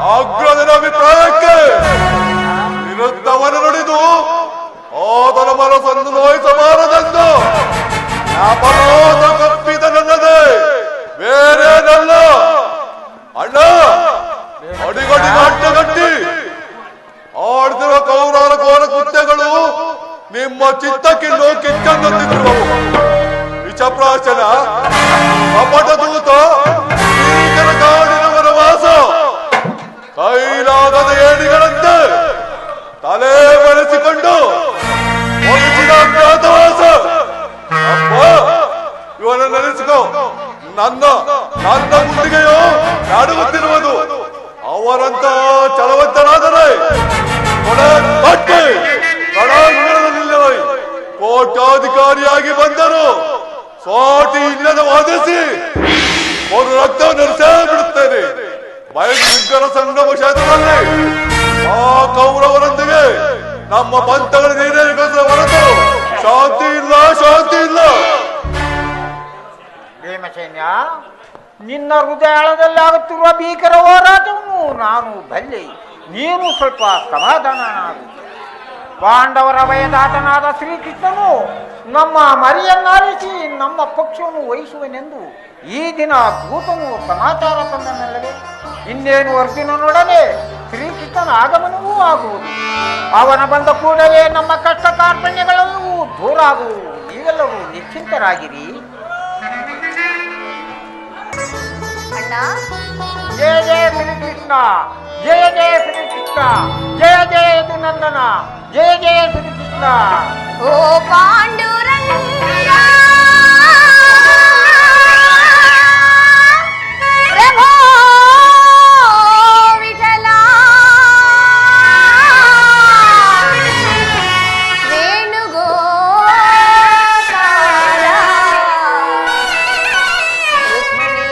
ಅಗ್ರದರ ಅಭಿಪ್ರಾಯಕ್ಕೆ ವಿರುದ್ಧವನ್ನು ನುಡಿದು ಆದರ ಮನಸ್ಸನ್ನು ನೋಯಿಸಬಾರದೆಂದು ಅಪರಾಧ ಕಪ್ಪಿದನಲ್ಲದೆ ಬೇರೇನಲ್ಲ. ಅಣ್ಣ ಅಡಿಗಡಿ ಅಡ್ಡಗಟ್ಟಿ ಆಡ್ದಿರುವ ಕೌರವರ ಘೋರ ಕೃತ್ಯಗಳು ನಿಮ್ಮ ಚಿತ್ತಕ್ಕಿನ್ನೂ ಕಿಚ್ಚಂದಿರುವವು. ವಿಷಪ್ರಾಶನ, ಕಪಟ ದೂತ, ಭೀಕರ ಕಾಡಿನ ವನವಾಸ, ಕೈಲಾಗದ ಏಣಿಗಳಂತೆ ತಲೆ ಬೆಳೆಸಿಕೊಂಡು ಒಲಿಸಿದ ಅಜ್ಞಾತವಾಸ. ಅಪ್ಪ, ಇವನ ನೆನೆಸಿಕೋ. ನನ್ನ ಮುಂದಿಗೆಯೋ ನಾಡುಗುತ್ತಿರುವುದು. ಅವರಂತ ಚಲವಂತರಾದರೆ ರಣಾಂಗಣದಲ್ಲಿಲ್ಲವೈ ಕೋಟ್ಯಾಧಿಕಾರಿಯಾಗಿ ಬಂದರು ಸಾಟಿ ಇಲ್ಲದ ವಾದಿಸಿ ಒಂದು ರಕ್ತವನ್ನು ಹರಿಸೇ ಬಿಡುತ್ತೇನೆ. ಭಯಂಕರ ಸಂಗಮ ಕ್ಷೇತ್ರದಲ್ಲಿ ಆ ಕೌರವರೊಂದಿಗೆ ನಮ್ಮ ಪಂಥಗಳ ನೀರೇರಿಸಿದ ಹೊರತು ಶಾಂತಿ ಇಲ್ಲ, ಶಾಂತಿ ಇಲ್ಲ. ಭೀಮಸೇನ್ಯ, ನಿನ್ನ ಹೃದಯದಲ್ಲಿ ಆಗುತ್ತಿರುವ ಭೀಕರ ಹೋರಾಟವನ್ನು ನಾನು ಬಲ್ಲೆ. ನೀನು ಸ್ವಲ್ಪ ಸಮಾಧಾನನಾಗು. ಪಾಂಡವರ ವಯದಾತನಾದ ಶ್ರೀಕೃಷ್ಣನು ನಮ್ಮ ಮರಿಯನ್ನಾಲಿಸಿ ನಮ್ಮ ಪಕ್ಷವನ್ನು ವಹಿಸುವನೆಂದು ಈ ದಿನ ದೂತನು ಸಮಾಚಾರ ತಂದನಲ್ಲವೇ? ಇನ್ನೇನು ಅರ್ಜುನನೊಡನೆ ಶ್ರೀಕೃಷ್ಣನ ಆಗಮನವೂ ಆಗುವುದು. ಅವನ ಬಂದ ಕೂಡಲೇ ನಮ್ಮ ಕಷ್ಟ ಕಾರ್ಪಣ್ಯಗಳೆಲ್ಲವೂ ದೂರ ಆಗುವು. ನೀವೆಲ್ಲವೂ ನಿಶ್ಚಿಂತರಾಗಿರಿ. ಜಯ ಜಯ ಶ್ರೀಕೃಷ್ಣ, ಜಯ ಜಯ ಶ್ರೀಕೃಷ್ಣ, ಜಯ ಜಯ ಯದುನಂದನ, ಜಯ ಜಯ ಶ್ರೀಕೃಷ್ಣ. ಓ ಪಾಂಡುರಂಗ ಪ್ರಭೋ ವಿಠಲ ವೇಣುಗೋಪಾಲ ರುಕ್ಮಿಣೀ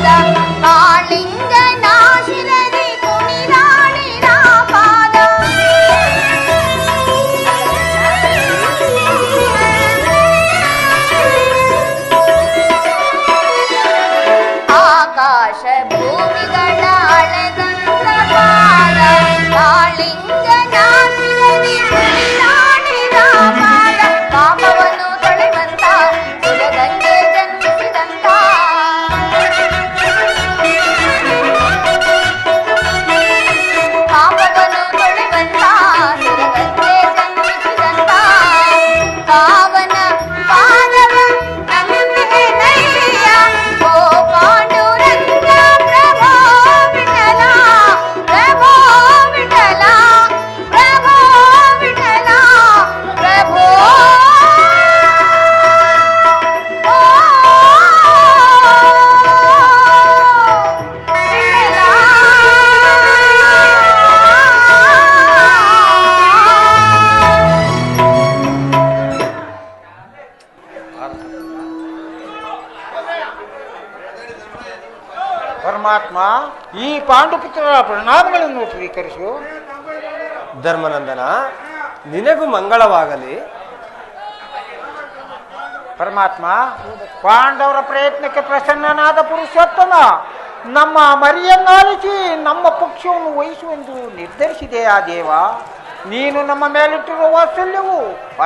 ಪಾದ ಕಾಳಿಂಗ ನಾಶಿರದಿ ಕುಣಿದಾಡಿದ ಪಾದ ಆಕಾಶ ಭೂಮಿಗಳ ಅಳೆದಂತ ಪಾದ ಕಾಳಿಂಗ ನಾಶಿರದಿ ಕುಣಿದಾಡಿದ ಪಾದ ಪಾಪವನ್ನು ತೊಳೆವಂತ ಸುರಗಂಗೆ ಜನ್ಮಿಸಿದಂತ ಪಾಪವನ್ನು ತೊಳೆವಂತ ಸುರಗಂಗೆ ಜನ್ಮಿಸಿದಂತ ಪಾವನ ಪಾದವ ನಂಬಿದೆನಯ್ಯ ಓ ಪಾಂಡುರಂಗ ಪ್ರಭೋ ವಿಠಲ ಪ್ರಭೋ ವಿಠಲ ಪ್ರಭೋ ವಿಠಲ ಪ್ರಭೋ ಪರಮಾತ್ಮ, ಈ ಪಾಂಡುಪುತ್ರರ ಪ್ರಣಾಮಗಳನ್ನು ಸ್ವೀಕರಿಸು. ಧರ್ಮನಂದನ, ನಿನಗೂ ಮಂಗಳವಾಗಲಿ. ಪರಮಾತ್ಮ, ಪಾಂಡವರ ಪ್ರಯತ್ನಕ್ಕೆ ಪ್ರಸನ್ನನಾದ ಪುರುಷೋತ್ತಮ ನಮ್ಮ ಮರಿಯನ್ನಾಲಿಸಿ ನಮ್ಮ ಪಕ್ಷವನ್ನು ವಹಿಸುವೆಂದು ನಿರ್ಧರಿಸಿದೆಯಾ ದೇವ? ನೀನು ನಮ್ಮ ಮೇಲಿಟ್ಟಿರುವ ವಾತ್ಸಲ್ಯವು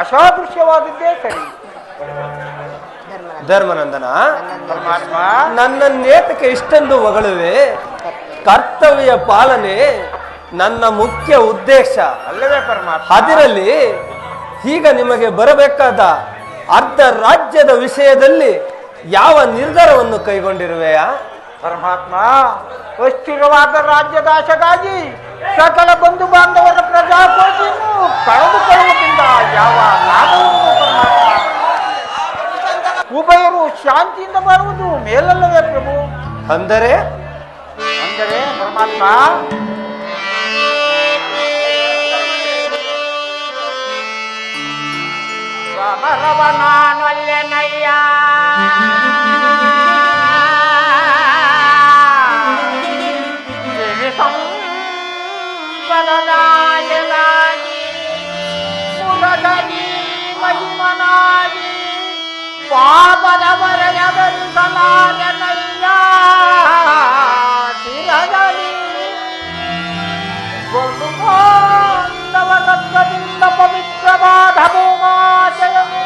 ಅಸಾದೃಶ್ಯವಾದದ್ದೇ ಸರಿ. ಧರ್ಮನಂದನ, ಪರಮಾತ್ಮ, ನನ್ನನ್ನೇತಕ್ಕೆ ಇಷ್ಟೊಂದು ಹೊಗಳುವೆ? ಕರ್ತವ್ಯ ಪಾಲನೆ ನನ್ನ ಮುಖ್ಯ ಉದ್ದೇಶ ಅಲ್ಲವೇ ಪರಮಾತ್ಮ? ಅದರಲ್ಲಿ ಈಗ ನಿಮಗೆ ಬರಬೇಕಾದ ಅರ್ಧ ರಾಜ್ಯದ ವಿಷಯದಲ್ಲಿ ಯಾವ ನಿರ್ಧಾರವನ್ನು ಕೈಗೊಂಡಿರುವೆಯಾ? ಪರಮಾತ್ಮ, ಅಸ್ಥಿರವಾದ ರಾಜ್ಯದ ಆಶೆಗಾಗಿ ಸಕಲ ಬಂಧು ಬಾಂಧವರ ಪ್ರಜಾಕೋಟಿಯನ್ನು ಕಳೆದುಕೊಳ್ಳುವುದರಿಂದ ಯಾವ ಲಾಭವನ್ನು ಪರಮಾತ್ಮ? ಉಭಯರು ಶಾಂತಿಯಿಂದ ಬಾಳುವುದು ಮೇಲಲ್ಲವೇ ಪ್ರಭು? ಅಂದರೆ ಪರಮಾತ್ಮ, ಸಮರವನಾನೊಲ್ಲೆನಯ್ಯ ಸಂಪದದಾಯನಾಗಿ ಕುಲದಲ್ಲಿ ಮಹಿಮನಾಗಿ ಪಾಪದ ಬರೆಯಬರಿಸಲಾಗನಯ್ಯ ಶಿರದಲ್ಲಿ ಒಂದು ಬಾಂಧವ ತತ್ವದಿಂದ ಪವಿತ್ರವಾದ ಭೂಮಾಶಯವು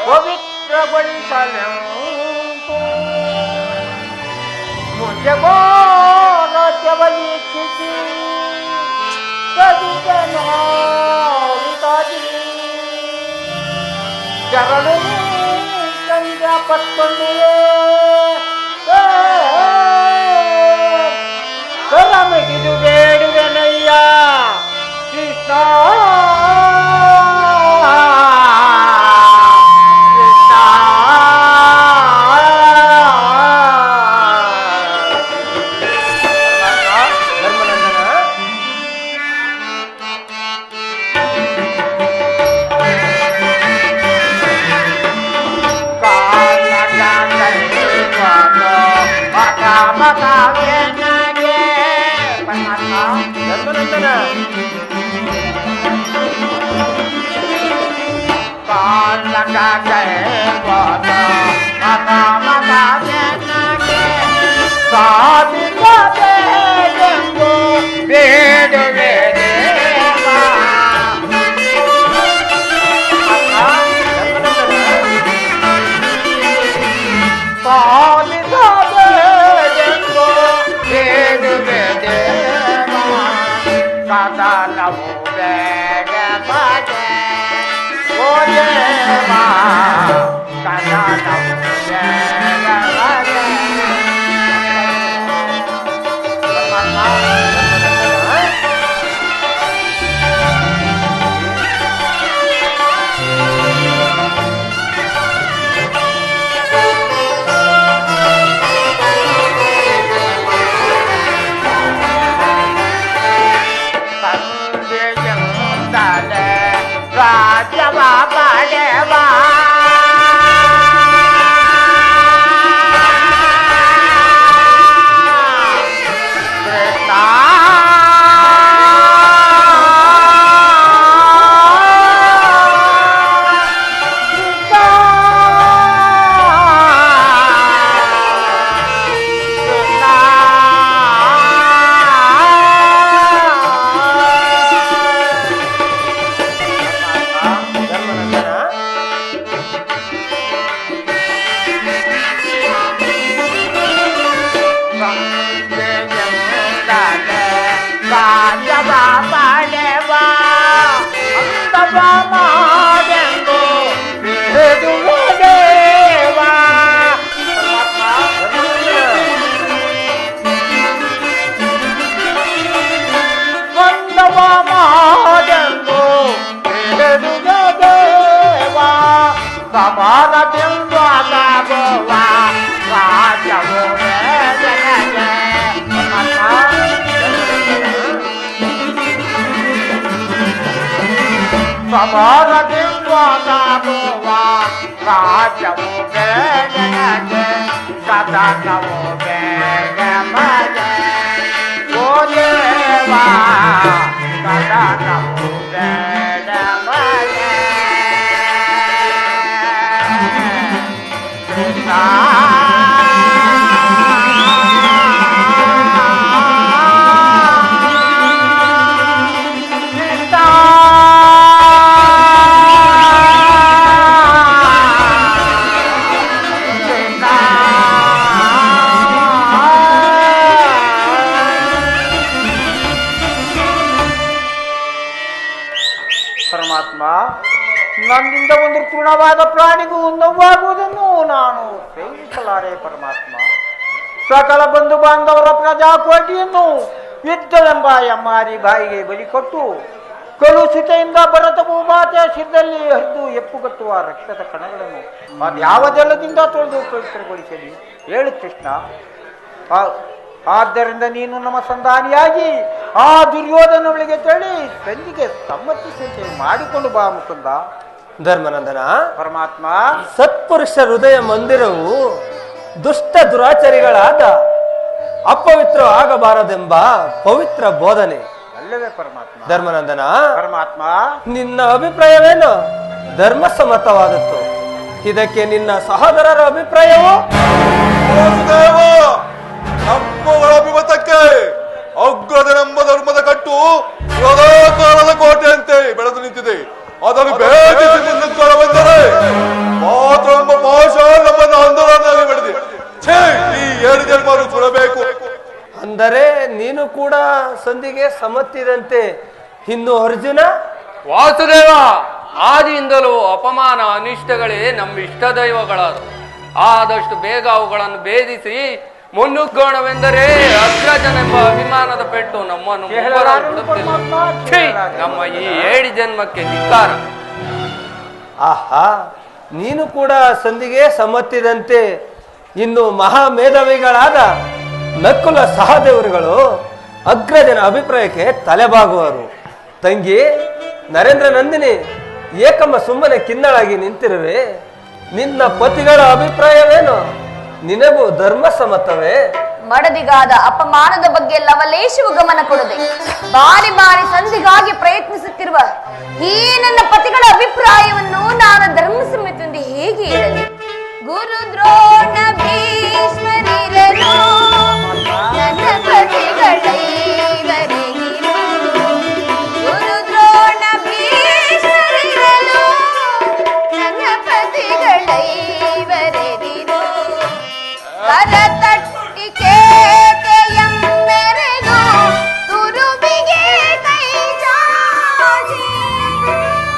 ಪವಿತ್ರಗೊಳಿಸಲೆಂತು ಮುಂದೆ ರಾಜ್ಯವೀಕ್ಷಿಸಿ ಜರಳು ಸಂಜೆ ಪತ್ಕೊಂಡೆಯೇ ನಮಗಿದು ಬೇಡುವೆನಯ್ಯ ಕೃಷ್ಣ ಕೃಷ್ಣ. ಧರ್ಮನಂದನ, ಧರ್ಮನಂದನ, ಸದನವು ಬೇಗ ಬಗೆ ಓ ದೇವ ಬಾಮಾಡೆಂದು ಬೇಡುವ ದೇವ. ಬಂದವ ಮಾಡೆಂದು ಬೇಡುವ ದೇವ. ಸಮಾನದಿಂದ ಸಾಗುವ ರಾಜ್ಯವು ಜನಗೆ. ಸಮಾನದಿಂದ ಸಾಗುವ ರಾಜ್ಯವು ಜನಗೆ. ಸದನವು ಮಗೆ ಓ ದೇವ. ಸದನವು ಮಗೆ ಪರಮಾತ್ಮ, ನನ್ನಿಂದ ಒಂದು ತೃಣವಾದ ಪ್ರಾಣಿಗೂ ನೋವಾಗುವುದನ್ನು ನಾನು ಸೇವಿಸಲಾರೆ ಪರಮಾತ್ಮ. ಸಕಲ ಬಂಧು ಬಾಂಧವರ ಪ್ರಜಾಕೋಟಿಯನ್ನು ಯುದ್ಧವೆಂಬ ಎಮ್ಮಾರಿ ಬಾಯಿಗೆ ಬಲಿಕೊಟ್ಟು ಕಲುಷಿತೆಯಿಂದ ಭರತ ಭೂಮಾತೆಯ ಶಿರದಲ್ಲಿ ಹರಿದು ಎಪ್ಪುಗಟ್ಟುವ ರಕ್ತದ ಕಣಗಳನ್ನು ಅದ್ಯಾವ ಜಲದಿಂದ ತೊಳೆದು ಪವಿತ್ರಗೊಳಿಸಲಿ ಹೇಳು ಕೃಷ್ಣ. ಆದ್ದರಿಂದ ನೀನು ನಮ್ಮ ಸಂಧಾನಿಯಾಗಿ ಆ ದುರ್ಯೋಧನಗಳಿಗೆ ತಳಿ ಸಂಧಿಗೆ ಸಮ್ಮತಿಸಿ ಮಾಡಿಕೊಂಡು ಬಾ ಮುಕುಂದ. ಧರ್ಮನಂದನ, ಪರಮಾತ್ಮ, ಸತ್ಪುರುಷ ಹೃದಯ ಮಂದಿರವು ದುಷ್ಟ ದುರಾಚಾರಿಗಳಾದ ಅಪವಿತ್ರ ಆಗಬಾರದೆಂಬ ಪವಿತ್ರ ಬೋಧನೆ ಅಲ್ಲವೇ ಪರಮಾತ್ಮ? ಧರ್ಮನಂದನ, ಪರಮಾತ್ಮ, ನಿನ್ನ ಅಭಿಪ್ರಾಯವೇನು? ಧರ್ಮಸಮ್ಮತವಾದದ್ದು. ಇದಕ್ಕೆ ನಿನ್ನ ಸಹೋದರರ ಅಭಿಪ್ರಾಯವು? ನಮ್ಮಗಳ ಅಭಿಮತಕ್ಕೆ ಅಗ್ರದನೆಂಬ ಧರ್ಮದ ಕಟ್ಟು ಸದಾಕಾಲದ ಕೋಟೆಯಂತೆ ಬೆಳೆದು ನಿಂತಿದೆ. ಅದನ್ನು ಭೇದಿಸಿ ನಿಲ್ಲುತ್ತವೆಂದರೆ ಮಾತ್ರ ಎಂಬ ಪಾಶ ನಮ್ಮನ್ನು ಆಂದೋಲನದಲ್ಲಿ ಬೆಳೆದಿದೆ. ಈ 7 ಜನ್ಮರು ಸುಡಬೇಕು. ಅಂದರೆ ನೀನು ಕೂಡ ಸಂಧಿಗೆ ಸಮ್ಮತಿದಂತೆ. ಇನ್ನು ಅರ್ಜುನ? ವಾಸುದೇವ, ಆದಿಯಿಂದಲೂ ಅಪಮಾನ ಅನಿಷ್ಟಗಳೇ ನಮ್ಮ ಇಷ್ಟ ದೈವಗಳಾದ. ಆದಷ್ಟು ಬೇಗ ಅವುಗಳನ್ನು ಭೇದಿಸಿ ಮುನ್ನುಗ್ಗೋಣವೆಂದರೆ ಅಗ್ರಜನೆಂಬ ಅಭಿಮಾನದ ಪೆಟ್ಟು ನಮ್ಮನ್ನು ನಮ್ಮ ಈ 7 ಜನ್ಮಕ್ಕೆ ಧಿಕ್ಕಾರ. ಆಹಾ, ನೀನು ಕೂಡ ಸಂಧಿಗೆ ಸಮ್ಮತಿದಂತೆ. ಇನ್ನು ಮಹಾಮೇಧಾವಿಗಳಾದ ನಕುಲ ಸಹದೇವರುಗಳು ಅಗ್ರಜನ ಅಭಿಪ್ರಾಯಕ್ಕೆ ತಲೆಬಾಗುವರು. ತಂಗಿ ನರೇಂದ್ರ ನಂದಿನಿ, ಏಕಮ್ಮ ಸುಮ್ಮನೆ ಕಿನ್ನಳಾಗಿ ನಿಂತಿರುವೆ. ನಿನ್ನ ಪತಿಗಳ ಅಭಿಪ್ರಾಯವೇನು? ನಿನಗೂ ಧರ್ಮ ಸಮ್ಮತವೇ? ಮಡದಿಗಾದ ಅಪಮಾನದ ಬಗ್ಗೆ ಲವಲೇಶವು ಗಮನ ಕೊಡದೆ ಬಾರಿ ಬಾರಿ ಸಂಧಿಗಾಗಿ ಪ್ರಯತ್ನಿಸುತ್ತಿರುವ ಈ ನನ್ನ ಪತಿಗಳ ಅಭಿಪ್ರಾಯವನ್ನು ನಾನು ಧರ್ಮ ಸಮ್ಮತವೆಂದು ಹೇಗೆ ಹೇಳಲಿ? ಗುರು ದ್ರೋಣ ಭೀಷ್ಮರಿರಲು ನನ್ನ ಪತಿಗಳೈವರಿಗಿರು. ಗುರು ದ್ರೋಣ ಭೀಷ್ಮರಿರಲು ನನ್ನ ಪತಿಗಳೈವರಿಗಿರು. ಕರತಟ್ಟಿ ಕೇಕೆಯಮ್ಮೆರೆದು ತುರುಬಿಗೆ ಕೈ ಚಾಚಿ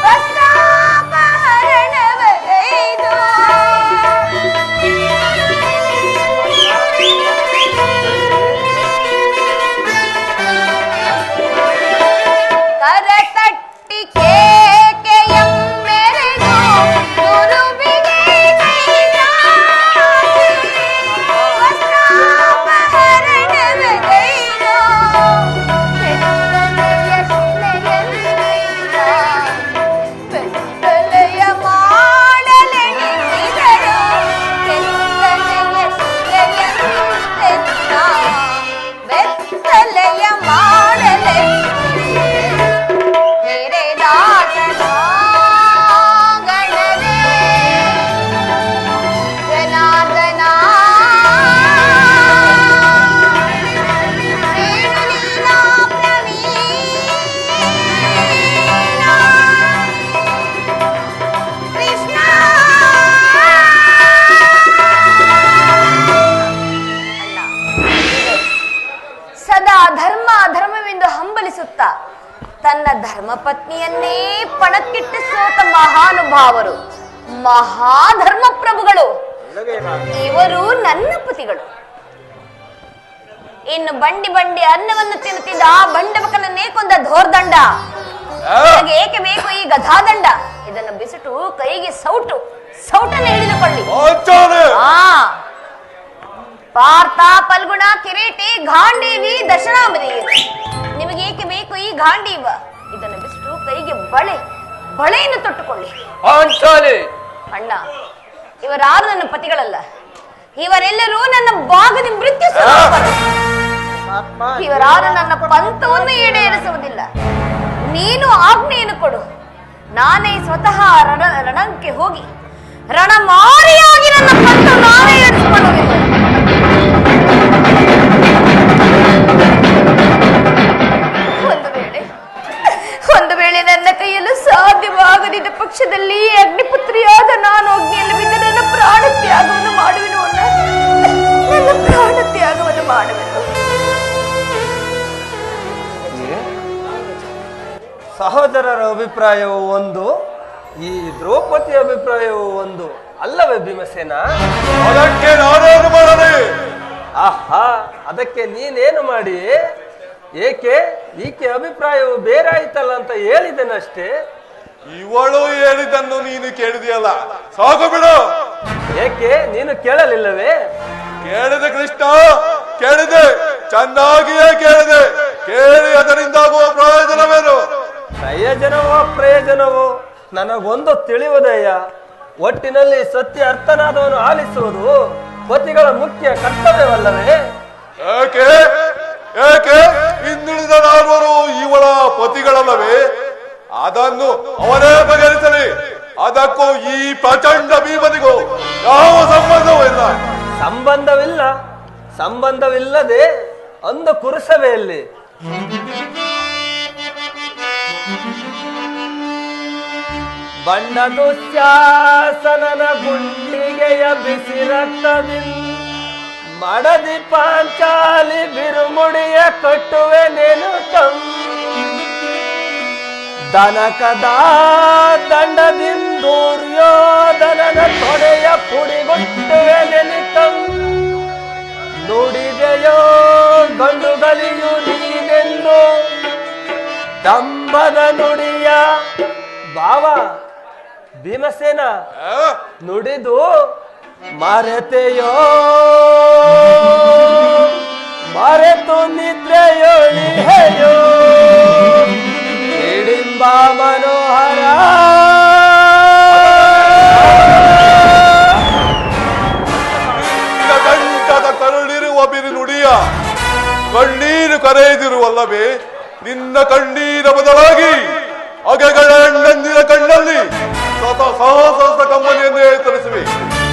ವಸ್ತ್ರಾಪಹರಣವಗೈದು. ಕರತಟ್ಟಿ ಕೇಕೆಯಮ್ಮೆರೆದು ತುರುಬಿಗೆ ಕೈ ಚಾಚಿ ವಸ್ತ್ರಾಪಹರಣವಗೈದು. ಬೆತ್ತಲೆಯ ಮಾಡಲೆನಿಸಿದರು ಬೆತ್ತಲೆಯ ಮಾಡಲೆ ಬೇರೆ ದಾಸನಾಗಣವೇ ಜನಾರ್ದನ ರೇಣುಲೀಲಾ ಪ್ರವೀಣ ಕೃಷ್ಣ. ಸದಾ ಧರ್ಮ ಧರ್ಮವೆಂದು ಹಂಬಲಿಸುತ್ತಾ ತನ್ನ ಧರ್ಮಪತ್ನಿಯನ್ನೇ ಪಣಕ್ಕಿಟ್ಟು ಸೋತ ಮಹಾನುಭಾವರು, ಮಹಾಧರ್ಮ ಪ್ರಭುಗಳು ಇವರು ನನ್ನ ಪತಿಗಳು. ಇನ್ನು ಬಂಡಿ ಬಂಡಿ ಅನ್ನವನ್ನು ತಿನ್ನುತ್ತಿದ್ದ ಆ ಬಂಡವಕನನ್ನೇ ಕೊಂದ ಧೋರ್ದಂಡ, ನಿಮಗೆ ಏಕೆ ಬೇಕು ಈ ಗದಾದಂಡ? ಇದನ್ನು ಬಿಸಿಟು ಕೈಗೆ ಸೌಟನ್ನು ಹಿಡಿದುಕೊಳ್ಳಿ. ಪಾರ್ಥ, ಫಲ್ಗುಣ, ಕಿರೀಟಿ, ಗಾಂಡೀವಿ, ದಶನಾಮದಿ, ನಿಮಗೆ ಏಕೆ ಬೇಕು ಈ ಗಾಂಡೀವ? ಇದನ್ನು ಬಿಸಿಟು ಕೈಗೆ ಬಳೆಯನ್ನು ತೊಟ್ಟುಕೊಳ್ಳಿ. ಅಣ್ಣ, ಇವರಾರು ನನ್ನ ಪತಿಗಳಲ್ಲ, ಇವರೆಲ್ಲರೂ ನನ್ನ ಭಾಗದ ಮೃತ್ಯು ಸ್ವರೂಪರು. ಇವರಾರು ನನ್ನ ಪಂಥವನ್ನು ಈಡೇರಿಸುವುದಿಲ್ಲ. ನೀನು ಆಜ್ಞೆಯನ್ನು ಕೊಡು, ನಾನೇ ಸ್ವತಃ ರಣಕ್ಕೆ ಹೋಗಿ ರಣಮಾರಿಯಾಗಿ ನನ್ನ ಪಂಥ ನಾನೇ ಏರಿಸಿಕೊಳ್ಳುವೆ. ಒಂದು ವೇಳೆ ನನ್ನ ಕೈಯಲ್ಲೂ ಸಾಧ್ಯವಾಗದಿದ್ದ ಪಕ್ಷದಲ್ಲಿ ಅಗ್ನಿಪುತ್ರಿಯಾದ ನಾನು ಅಗ್ನಿಯಲ್ಲಿ ಬಿದ್ದ ನನ್ನ ಪ್ರಾಣ ತ್ಯಾಗವನ್ನು ಮಾಡುವೆನು ಅಣ್ಣ, ನನ್ನ ಪ್ರಾಣ ತ್ಯಾಗವನ್ನು ಮಾಡುವೆನು. ಸಹೋದರರ ಅಭಿಪ್ರಾಯವು ಒಂದು, ಈ ದ್ರೌಪದಿ ಅಭಿಪ್ರಾಯವು ಒಂದು ಅಲ್ಲವೇ ಭೀಮಸೇನ? ಅದಕ್ಕೆ ನಾನೇನು ಮಾಡಲಿ? ಆಹಾ, ಅದಕ್ಕೆ ನೀನೇನು ಮಾಡಿ? ಏಕೆ ಈಕೆ ಅಭಿಪ್ರಾಯವು ಬೇರೆ ಆಯ್ತಲ್ಲ ಅಂತ ಹೇಳಿದನಷ್ಟೇ. ಇವಳು ಹೇಳಿದ್ದನ್ನು ನೀನು ಕೇಳಿದೆಯಲ್ಲ, ಸಾಕು ಬಿಡು. ಏಕೆ ನೀನು ಕೇಳಲಿಲ್ಲವೇ? ಕೇಳಿದೆ ಕೃಷ್ಣ, ಕೇಳಿದೆ, ಚೆನ್ನಾಗಿಯೇ ಕೇಳಿದೆ. ಕೇಳಿ ಅದರಿಂದಾಗುವ ಪ್ರಯೋಜನವೇನು? ಪ್ರಯೋಜನವೋ ನನಗೊಂದು ತಿಳಿಯುವುದಯ್ಯ. ಒಟ್ಟಿನಲ್ಲಿ ಸತ್ಯ ಅರ್ಥನಾದವನು ಆಲಿಸುವುದು ಪತಿಗಳ ಮುಖ್ಯ ಕರ್ತವ್ಯವಲ್ಲವೇ? ಏಕೆ ಏಕೆ ಹಿಂದುಳಿದ ನಾಲ್ವರು ಇವಳ ಪತಿಗಳಲ್ಲವೇ? ಅದನ್ನು ಅವರೇ ಬಗೆಹರಿಸಲಿ. ಅದಕ್ಕೂ ಈ ಪ್ರಚಂಡ ಭೀಮನಿಗೂ ಯಾವ ಸಂಬಂಧವೂ ಇಲ್ಲ. ಸಂಬಂಧವಿಲ್ಲದೆ ಅಂದು ಕುರುಸಭೆಯಲ್ಲಿ ಬಣ್ಣ ದುಶ್ಯಾಸನನ ಗುಂಡಿಗೆಯ ಬಿಸಿ ರಕ್ತದಿಂದ ಮಡದಿ ಪಾಂಚಾಲಿ ಬಿರುಮುಡಿಯ ಕಟ್ಟುವೆ ನೆನು ದನಕದ ದಂಡದಿಂದ ದುರ್ಯೋಧನನ ತೊಡೆಯ ಪುಡಿಗೊಟ್ಟುವೆ ನೆನಿತಂ. ನುಡಿದೆಯೋ ಗಂಡುಗಲಿಯು ನೀನೆಂದು ದಂಬದ ನುಡಿಯ ಭಾವ ಭೀಮಸೇನ ನುಡಿದು ಮರೆತೆಯೋ ಮರೆತು ನಿದ್ರೆಯೊಳಿಹೆಯೋ ಹಿಡಿಂಬ ಮನೋಹರ. ಗಂಟದ ಕರುಳಿರುವ ಬಿರು ನುಡಿಯ ಕಣ್ಣೀರು ಕರೆಯದಿರುವಲ್ಲವೇ? ನಿನ್ನ ಕಣ್ಣೀರ ಬದಲಾಗಿ ಅಗೆಗಳ ಹೆಣ್ಣಂದಿನ ಕಣ್ಣಲ್ಲಿ ಸಾಹಸ ಕಮ್ಮನಿಯನ್ನೇ ತರಿಸುವೆ.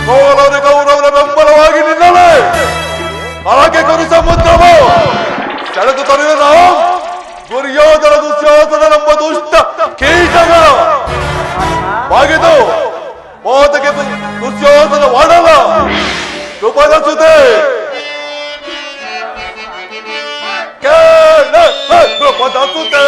ಕೌರವರ ಬೆಂಬಲವಾಗಿ ನಿನ್ನಲೇ ಹಾಗೆ ಕರು ಸಮುದ್ರವು ಸೆಳೆದು ತರುವೆನ ದುರ್ಯೋಧನ ದುಶ್ಯಾಸನನೆಂಬ ದುಷ್ಟ ಕೀಟಗಳ ಬಾಗಿದು ಮಾತಕ್ಕೆ ದುಶ್ಯಾಸನ ಮಾಡಲ್ಲ. ಕೃಪದ ಸುತೆ ಕೃಪದ ಸುತೆ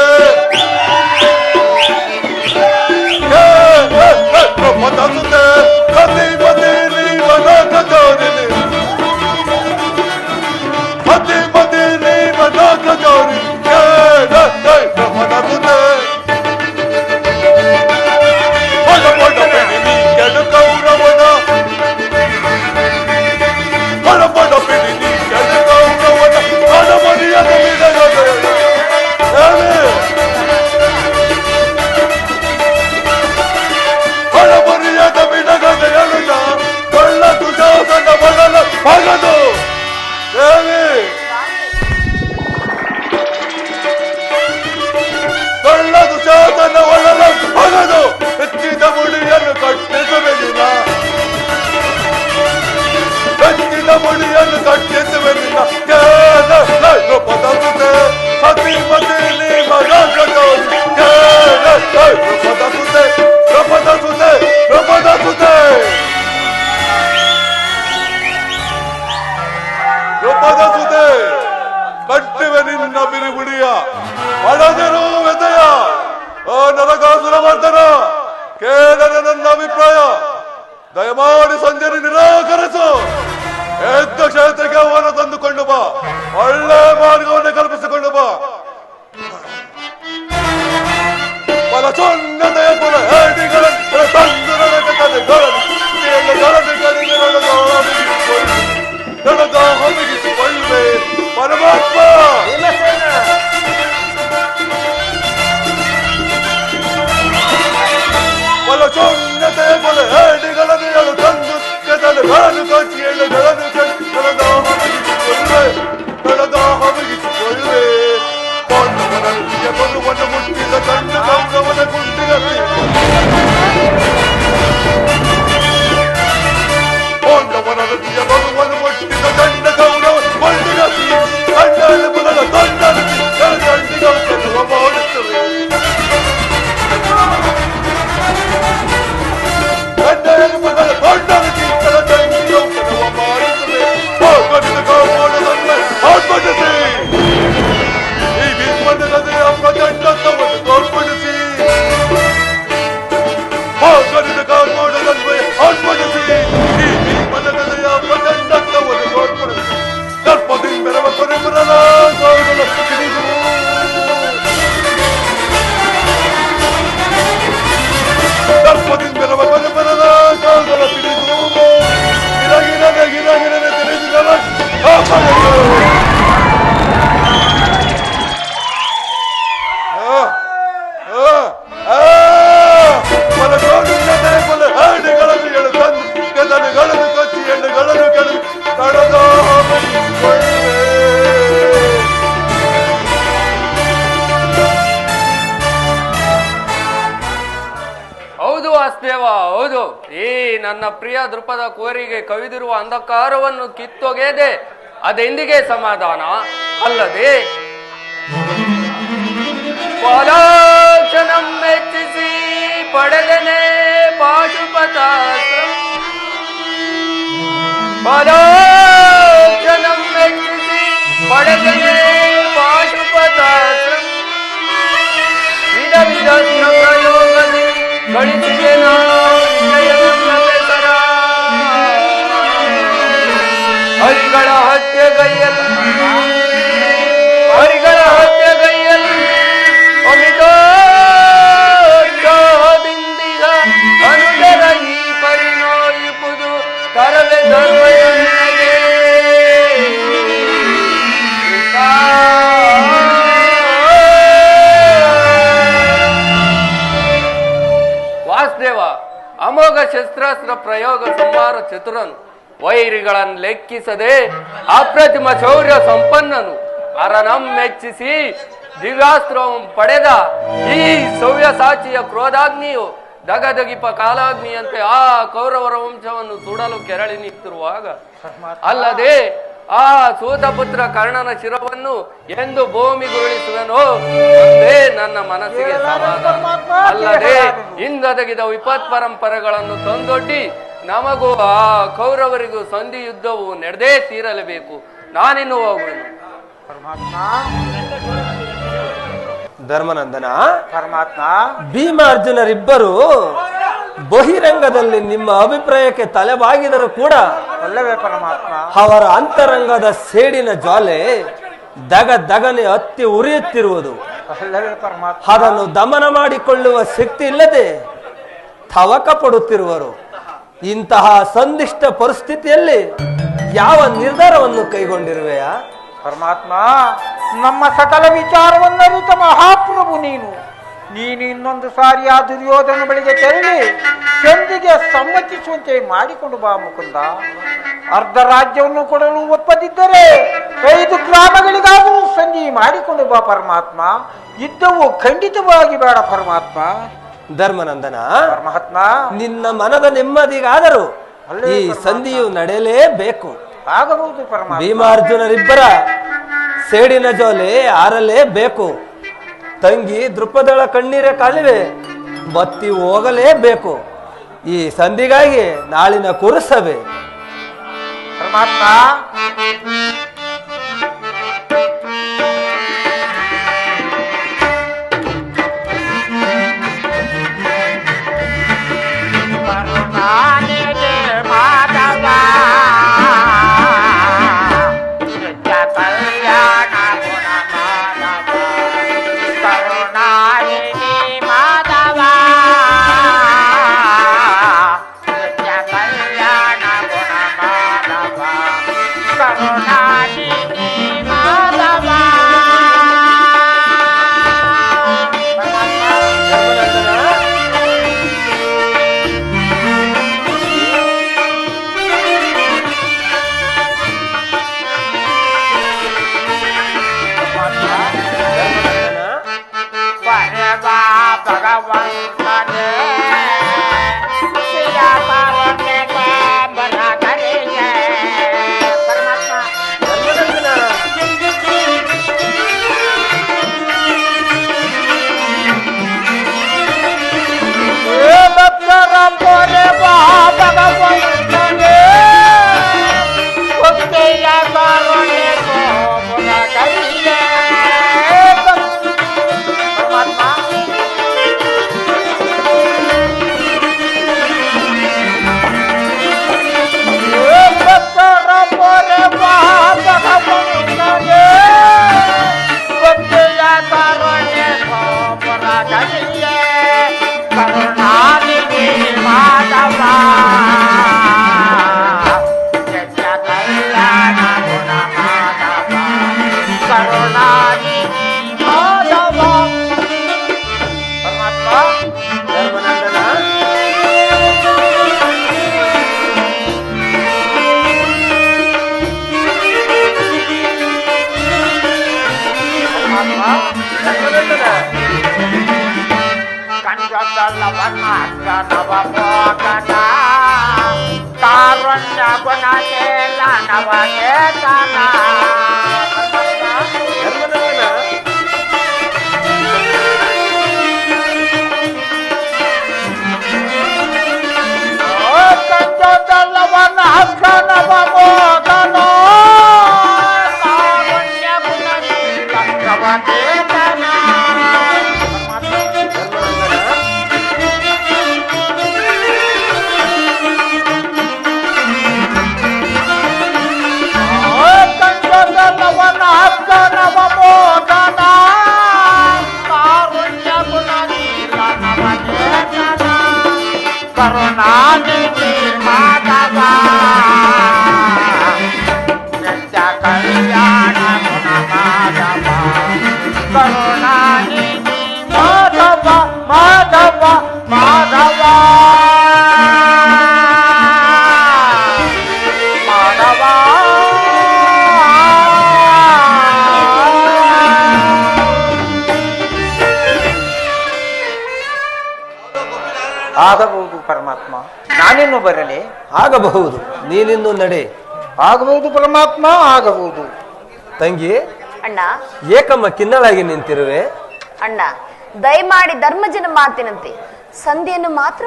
ಕಟ್ಟಿವೆ ನಿನ್ನ ಬಿರುಗುಡಿಯ ಪಡೆದರು ವ್ಯಥೆಯ ನರಕಾಸುರ ಮರ್ದನ, ಕೇಳದ ನನ್ನ ಅಭಿಪ್ರಾಯ. ದಯಮಾಡಿ ಸಂಜೆಯನ್ನು ನಿರಾಕರಿಸು. ಎದ್ದ ಕ್ಷೇತ್ರಕ್ಕೆ ಅವನ ತಂದುಕೊಂಡು ಬಾ. ಒಳ್ಳೆ ಮಾರ್ಗವನ್ನು ಕಲ್ಪಿಸಿಕೊಂಡು ಬಾ. ಫಲಶೂನ್ಯತೆಯ ಕುಲ ಹೇಡಿಗಳನ್ನು ತಂದು ನನಗೆ ಹೊರಗಿಸಿಕೊಳ್ಳುವೆ ಪರಮಾತ್ಮ. ಫಲಶೂನ್ಯತೆಯ ಕುಲ ಹೇಡಿಗಳನ್ನು ತಂದು ಕೆದಲುಗಳನ್ನು ಕಚ್ಚಿ ಎಳೆಗಳನ್ನು ಹೊರಗಿಸಿಕೊಳ್ಳುವೆ. ಕೊಲ್ಲುವನ್ನು ಮುಟ್ಟಿದ ತಂಡ ಗೌರವದ ಗುಂಡಿಗತಿ ಹೊಂಡವನತಿಯ ಬರುವನ್ನು ಮುಟ್ಟಿದ ತಂಡ ಗೌರವ ಗುಂಡಿಗತಿ ಕಂಡಾಲುಗಳ ತಂಡನತಿ ದಂಡಿಗಳು ಮಾಡುತ್ತವೆ. ಕಂಡಾಲುಗಳ ತಂಡನತಿ ದಂಡಿಗಳು ಮಾಡುತ್ತವೆ. ಹೋಗಲಿದ ಕಾಪಾಡದನ್ನು ಆತ್ಮಜತೆ ಪ್ರಚಂಡತ್ವವನ್ನು ತೋರ್ಪಡಿಸಿ ಹೋಗಲಿದ ಕಾಪಾಡದನ್ನು ಆತ್ಮಜಸಿ ಈ ಮನಗದೆಯ ಪ್ರಚಂಡತ್ವವನ್ನು ತೋರ್ಪಡಿಸಿ ದರ್ಪದಿಂದ ಮೆರವ ಪರಿಮರನ ಸಾವುಗಳ ಹಿಡಿದು ದರ್ಪದಿಂದ ಮೆರವ ಪರಿಮರನ ಸಾವುಗಳ ಹಿಡಿದು ಗಿರಗಿರನೆ ಗಿರಗಿರನೆ ತಿಳಿದಿರಲ ಹೌದು ವಾಸುದೇವ, ಹೌದು. ಈ ನನ್ನ ಪ್ರಿಯ ದೃಪದ ಕೋರಿಗೆ ಕವಿದಿರುವ ಅಂಧಕಾರವನ್ನು ಕಿತ್ತೊಗೆದೆ ಅದೆಂದಿಗೆ ಸಮಾಧಾನ ಅಲ್ಲದೆ ಪಾಲಾಕ್ಷಣಂ ಮೆಚ್ಚಿಸಿ ಪಡೆದನೆ ಪಾಶುಪತಾಸ್ತ್ರಂ. ಪಾಲಾಕ್ಷಣಂ ಮೆಚ್ಚಿಸಿ ಪಡೆದನೆ ಪಾಶುಪತಾಸ್ತ್ರಂ. ವಿಧ ವಿಧ ಪ್ರಯೋಗದಿ ಗಳಿಸಿದೆ ನಾಸರ ಹರಿಗಳ ಹತ್ಯೆಗೈಯಲ್ಲಿ ಹರಿಗಳ ಹತ್ಯೆಗೈಯಲ್ಲಿ ಅಮಿತೋತ್ಸಾಹದಿಂದಿಗ ಅನುಜರ ಈ ಪರಿನೋಯಿಪುದು ಕರವೆ ಧರ್ಮಯನಿಗೆ ವಾಸುದೇವ, ಅಮೋಘ ಶಸ್ತ್ರಾಸ್ತ್ರ ಪ್ರಯೋಗ ಸಂಹಾರ ಚತುರನು, ವೈರಿಗಳನ್ನು ಲೆಕ್ಕಿಸದೆ ಅಪ್ರತಿಮ ಶೌರ್ಯ ಸಂಪನ್ನನು, ಅರನಂ ಮೆಚ್ಚಿಸಿ ದಿವ್ಯಾಸ್ತ್ರವನ್ನು ಪಡೆದ ಈ ಸವ್ಯಸಾಚಿಯ ಕ್ರೋಧಾಗ್ನಿಯು ದಗದಗಿಪ ಕಾಲಾಗ್ನಿಯಂತೆ ಆ ಕೌರವರ ವಂಶವನ್ನು ಸುಡಲು ಕೆರಳಿ ನಿಂತಿರುವಾಗ ಅಲ್ಲದೆ ಆ ಸೂತಪುತ್ರ ಕರ್ಣನ ಶಿರವನ್ನು ಎಂದು ಭೂಮಿಗುರುಳಿಸುವೆನೋ ಒಂದೇ ನನ್ನ ಮನಸ್ಸಿಗೆ ಸಮಾಧಾನ. ಅಲ್ಲದೆ ಇಂದದಗಿದ ವಿಪತ್ ಪರಂಪರೆಗಳನ್ನು ತಂದೊಡ್ಡಿ ನಮಗೂ ಆ ಕೌರವರಿಗೂ ಸಂಧಿ ಯುದ್ಧವು ನಡೆದೇ ತೀರಲೇಬೇಕು. ನಾನಿನ್ನು ಹೋಗುವೆನು. ಧರ್ಮನಂದನ, ಪರಮಾತ್ಮ, ಭೀಮಾರ್ಜುನರಿಬ್ಬರು ಬಹಿರಂಗದಲ್ಲಿ ನಿಮ್ಮ ಅಭಿಪ್ರಾಯಕ್ಕೆ ತಲೆಬಾಗಿದರೂ ಕೂಡ ಒಳ್ಳೆವೇ ಪರಮಾತ್ಮ. ಅವರ ಅಂತರಂಗದ ಸೇಡಿನ ಜ್ವಾಲೆ ದಗ ದಗನೆ ಹತ್ತಿ ಉರಿಯುತ್ತಿರುವುದು. ಒಳ್ಳೆವೇ ಪರಮಾತ್ಮ. ಅದನ್ನು ದಮನ ಮಾಡಿಕೊಳ್ಳುವ ಶಕ್ತಿ ಇಲ್ಲದೆ ತವಕ ಪಡುತ್ತಿರುವರು. ಇಂತಹ ಸಂದಿಷ್ಟ ಪರಿಸ್ಥಿತಿಯಲ್ಲಿ ಯಾವ ನಿರ್ಧಾರವನ್ನು ಕೈಗೊಂಡಿರುವೆಯಾ? ಪರಮಾತ್ಮ, ನಮ್ಮ ಸಕಲ ವಿಚಾರವನ್ನರಿತ ಮಹಾಪ್ರಭು ನೀನು. ನೀನು ಇನ್ನೊಂದು ಸಾರಿ ಆ ದುರ್ಯೋಧನ ಬಳಿಗೆ ತೆರಳಿ ಸಂಧಿಗೆ ಸಮ್ಮತಿಸುವಂತೆ ಮಾಡಿಕೊಂಡು ಬಾ ಮುಕುಂದ. ಅರ್ಧ ರಾಜ್ಯವನ್ನು ಕೊಡಲು ಒಪ್ಪದಿದ್ದರೆ 5 ಗ್ರಾಮಗಳಿಗಾದರೂ ಸಂಧಿ ಮಾಡಿಕೊಂಡು ಬಾ ಪರಮಾತ್ಮ. ಯುದ್ಧವು ಖಂಡಿತವಾಗಿ ಬೇಡ ಪರಮಾತ್ಮ. ಧರ್ಮನಂದನ, ಪರಮಾತ್ಮ, ನಿನ್ನ ಮನದ ನೆಮ್ಮದಿಗಾದರೂ ಈ ಸಂಧಿಯು ನಡೆಯಲೇಬೇಕು. ಆಗಬಹುದು ಪರಮಾತ್ಮ. ಭೀಮಾರ್ಜುನರಿಬ್ಬರ ಸೇಡಿನ ಜೋಲೆ ಆರಲೇಬೇಕು. ತಂಗಿ ದೃಪದಳ ಕಣ್ಣೀರ ಕಾಲಿವೆ ಬತ್ತಿ ಹೋಗಲೇಬೇಕು. ಈ ಸಂಧಿಗಾಗಿ ನಾಳಿನ ಕುರುಸಭೆ. ಪರಮಾತ್ಮ, ಕರುಣಾನಿಧಿ ಮಾಧವ. ಭಗವಂತನೇ ಕಾರುಣ್ಯ ಗುಣಶೀಲ ನವಚೇತನ ಕಂಜದಲ್ಲವನ ಹಕ್ಕನವ ಮೋದನ ಕಾರುಣ್ಯ ಗುಣಶೀಲ ನವಚೇತನ. ಕರುಣಾನಿಧಿ ಮಾಧವ ನಿತ್ಯ ಕಲ್ಯಾಣ ಗುಣ ಮಾಧವ. ಕರುಣಾನಿಧಿ ಮಾಧವ ಮಾಧವ ಮಾಧವ ಮಾಧವ. ಆಗಬಹುದು ಪರಮಾತ್ಮ, ನಾನಿನ್ನು ಬರಲಿ? ಆಗಬಹುದು, ನೀನಿನ್ನು ನಡೆ. ಆಗಬಹುದು ಪರಮಾತ್ಮ, ಆಗಬಹುದು. ತಂಗಿ, ಅಣ್ಣ ಏಕಮ್ಮ ಖಿನ್ನಳಾಗಿ ನಿಂತಿರುವೆ? ಅಣ್ಣ, ದಯಮಾಡಿ ಧರ್ಮಜನ ಮಾತಿನಂತೆ ಸಂಧಿಯನ್ನು ಮಾತ್ರ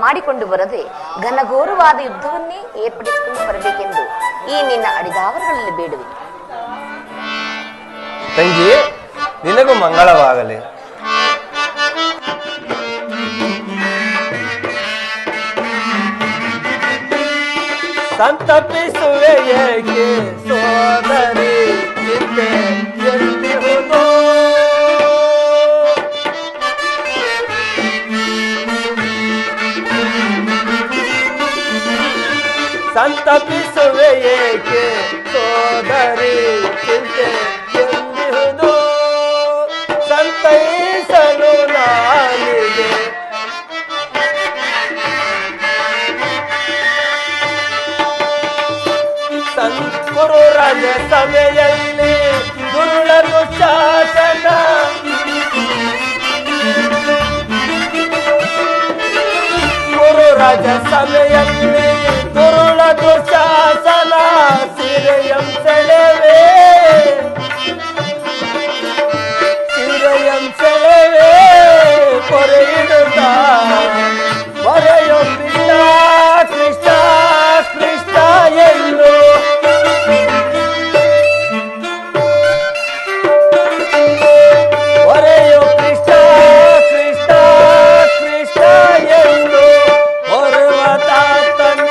ಮಾಡಿಕೊಂಡು ಬರದೆ ಘನಘೋರವಾದ ಯುದ್ಧವನ್ನೇ ಏರ್ಪಡಿಸಿಕೊಂಡು ಬರಬೇಕೆಂದು ಈ ನಿನ್ನ ಅಡಿದಾವರಗಳಲ್ಲಿ ಬೇಡುವೆ. ತಂಗಿ, ನಿನಗೂ ಮಂಗಳವಾಗಲಿ. ಸಂತಪಿಸುವೆ ಏಕೆ ಸೋದರಿ, ಚಿಂತೆ ಎಂದಿರುವುದು. ಸಂತಪಿಸುವೆ ಏಕೆ ಸೋದರಿ, ಚಿಂತೆ ಎಂದಿರುವುದು. ಸಂತೈಸಲು ನಾನಿದೆ ಗುರು ರಾಜ ಸಭೆಯಲ್ಲಿ ದುರುಳ ದುಶಾಸನ. ಗುರು ರಾಜ ಸಭೆಯಲ್ಲಿ ದುರುಳ ದುಶಾಸನ. ಸಿರೆಯಂ ಸೆಳೆವೆ ಸಿರೆಯಂ ಸೆಳೆವೆ ಕೊರೆಯಿಡುತ್ತ ಹೊರೆಯೊಂದಿದ್ದ ಕೃಷ್ಣ ಕೃಷ್ಣ ಎಂದು. ಹೊರೆಯೋ ಕೃಷ್ಣ ಕೃಷ್ಣ ಕೃಷ್ಣ ಎಂದು ಹೊರುವ ತಾತನ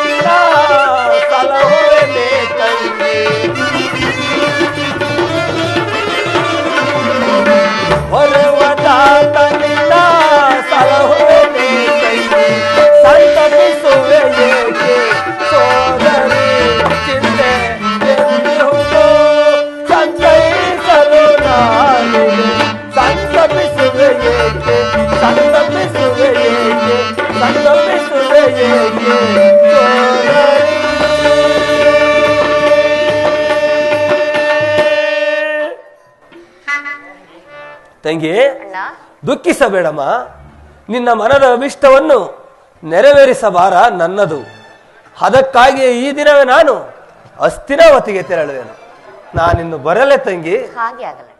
ಸಂತಪಿಸುವೆ ಏಕೆ ಸೋದರಿ? ತಂಗಿ, ದುಃಖಿಸಬೇಡಮ್ಮ. ನಿನ್ನ ಮನದ ಅಭಿಷ್ಟವನ್ನು ನೆರವೇರಿಸಬಾರ ನನ್ನದು. ಅದಕ್ಕಾಗಿಯೇ ಈ ದಿನವೇ ನಾನು ಹಸ್ತಿನಾವತಿಗೆ ತೆರಳುವೆನು. ನಾನಿನ್ನು ಬರಲೆ ತಂಗಿ. ಹಾಗೆ ಆಗಲ್ಲ.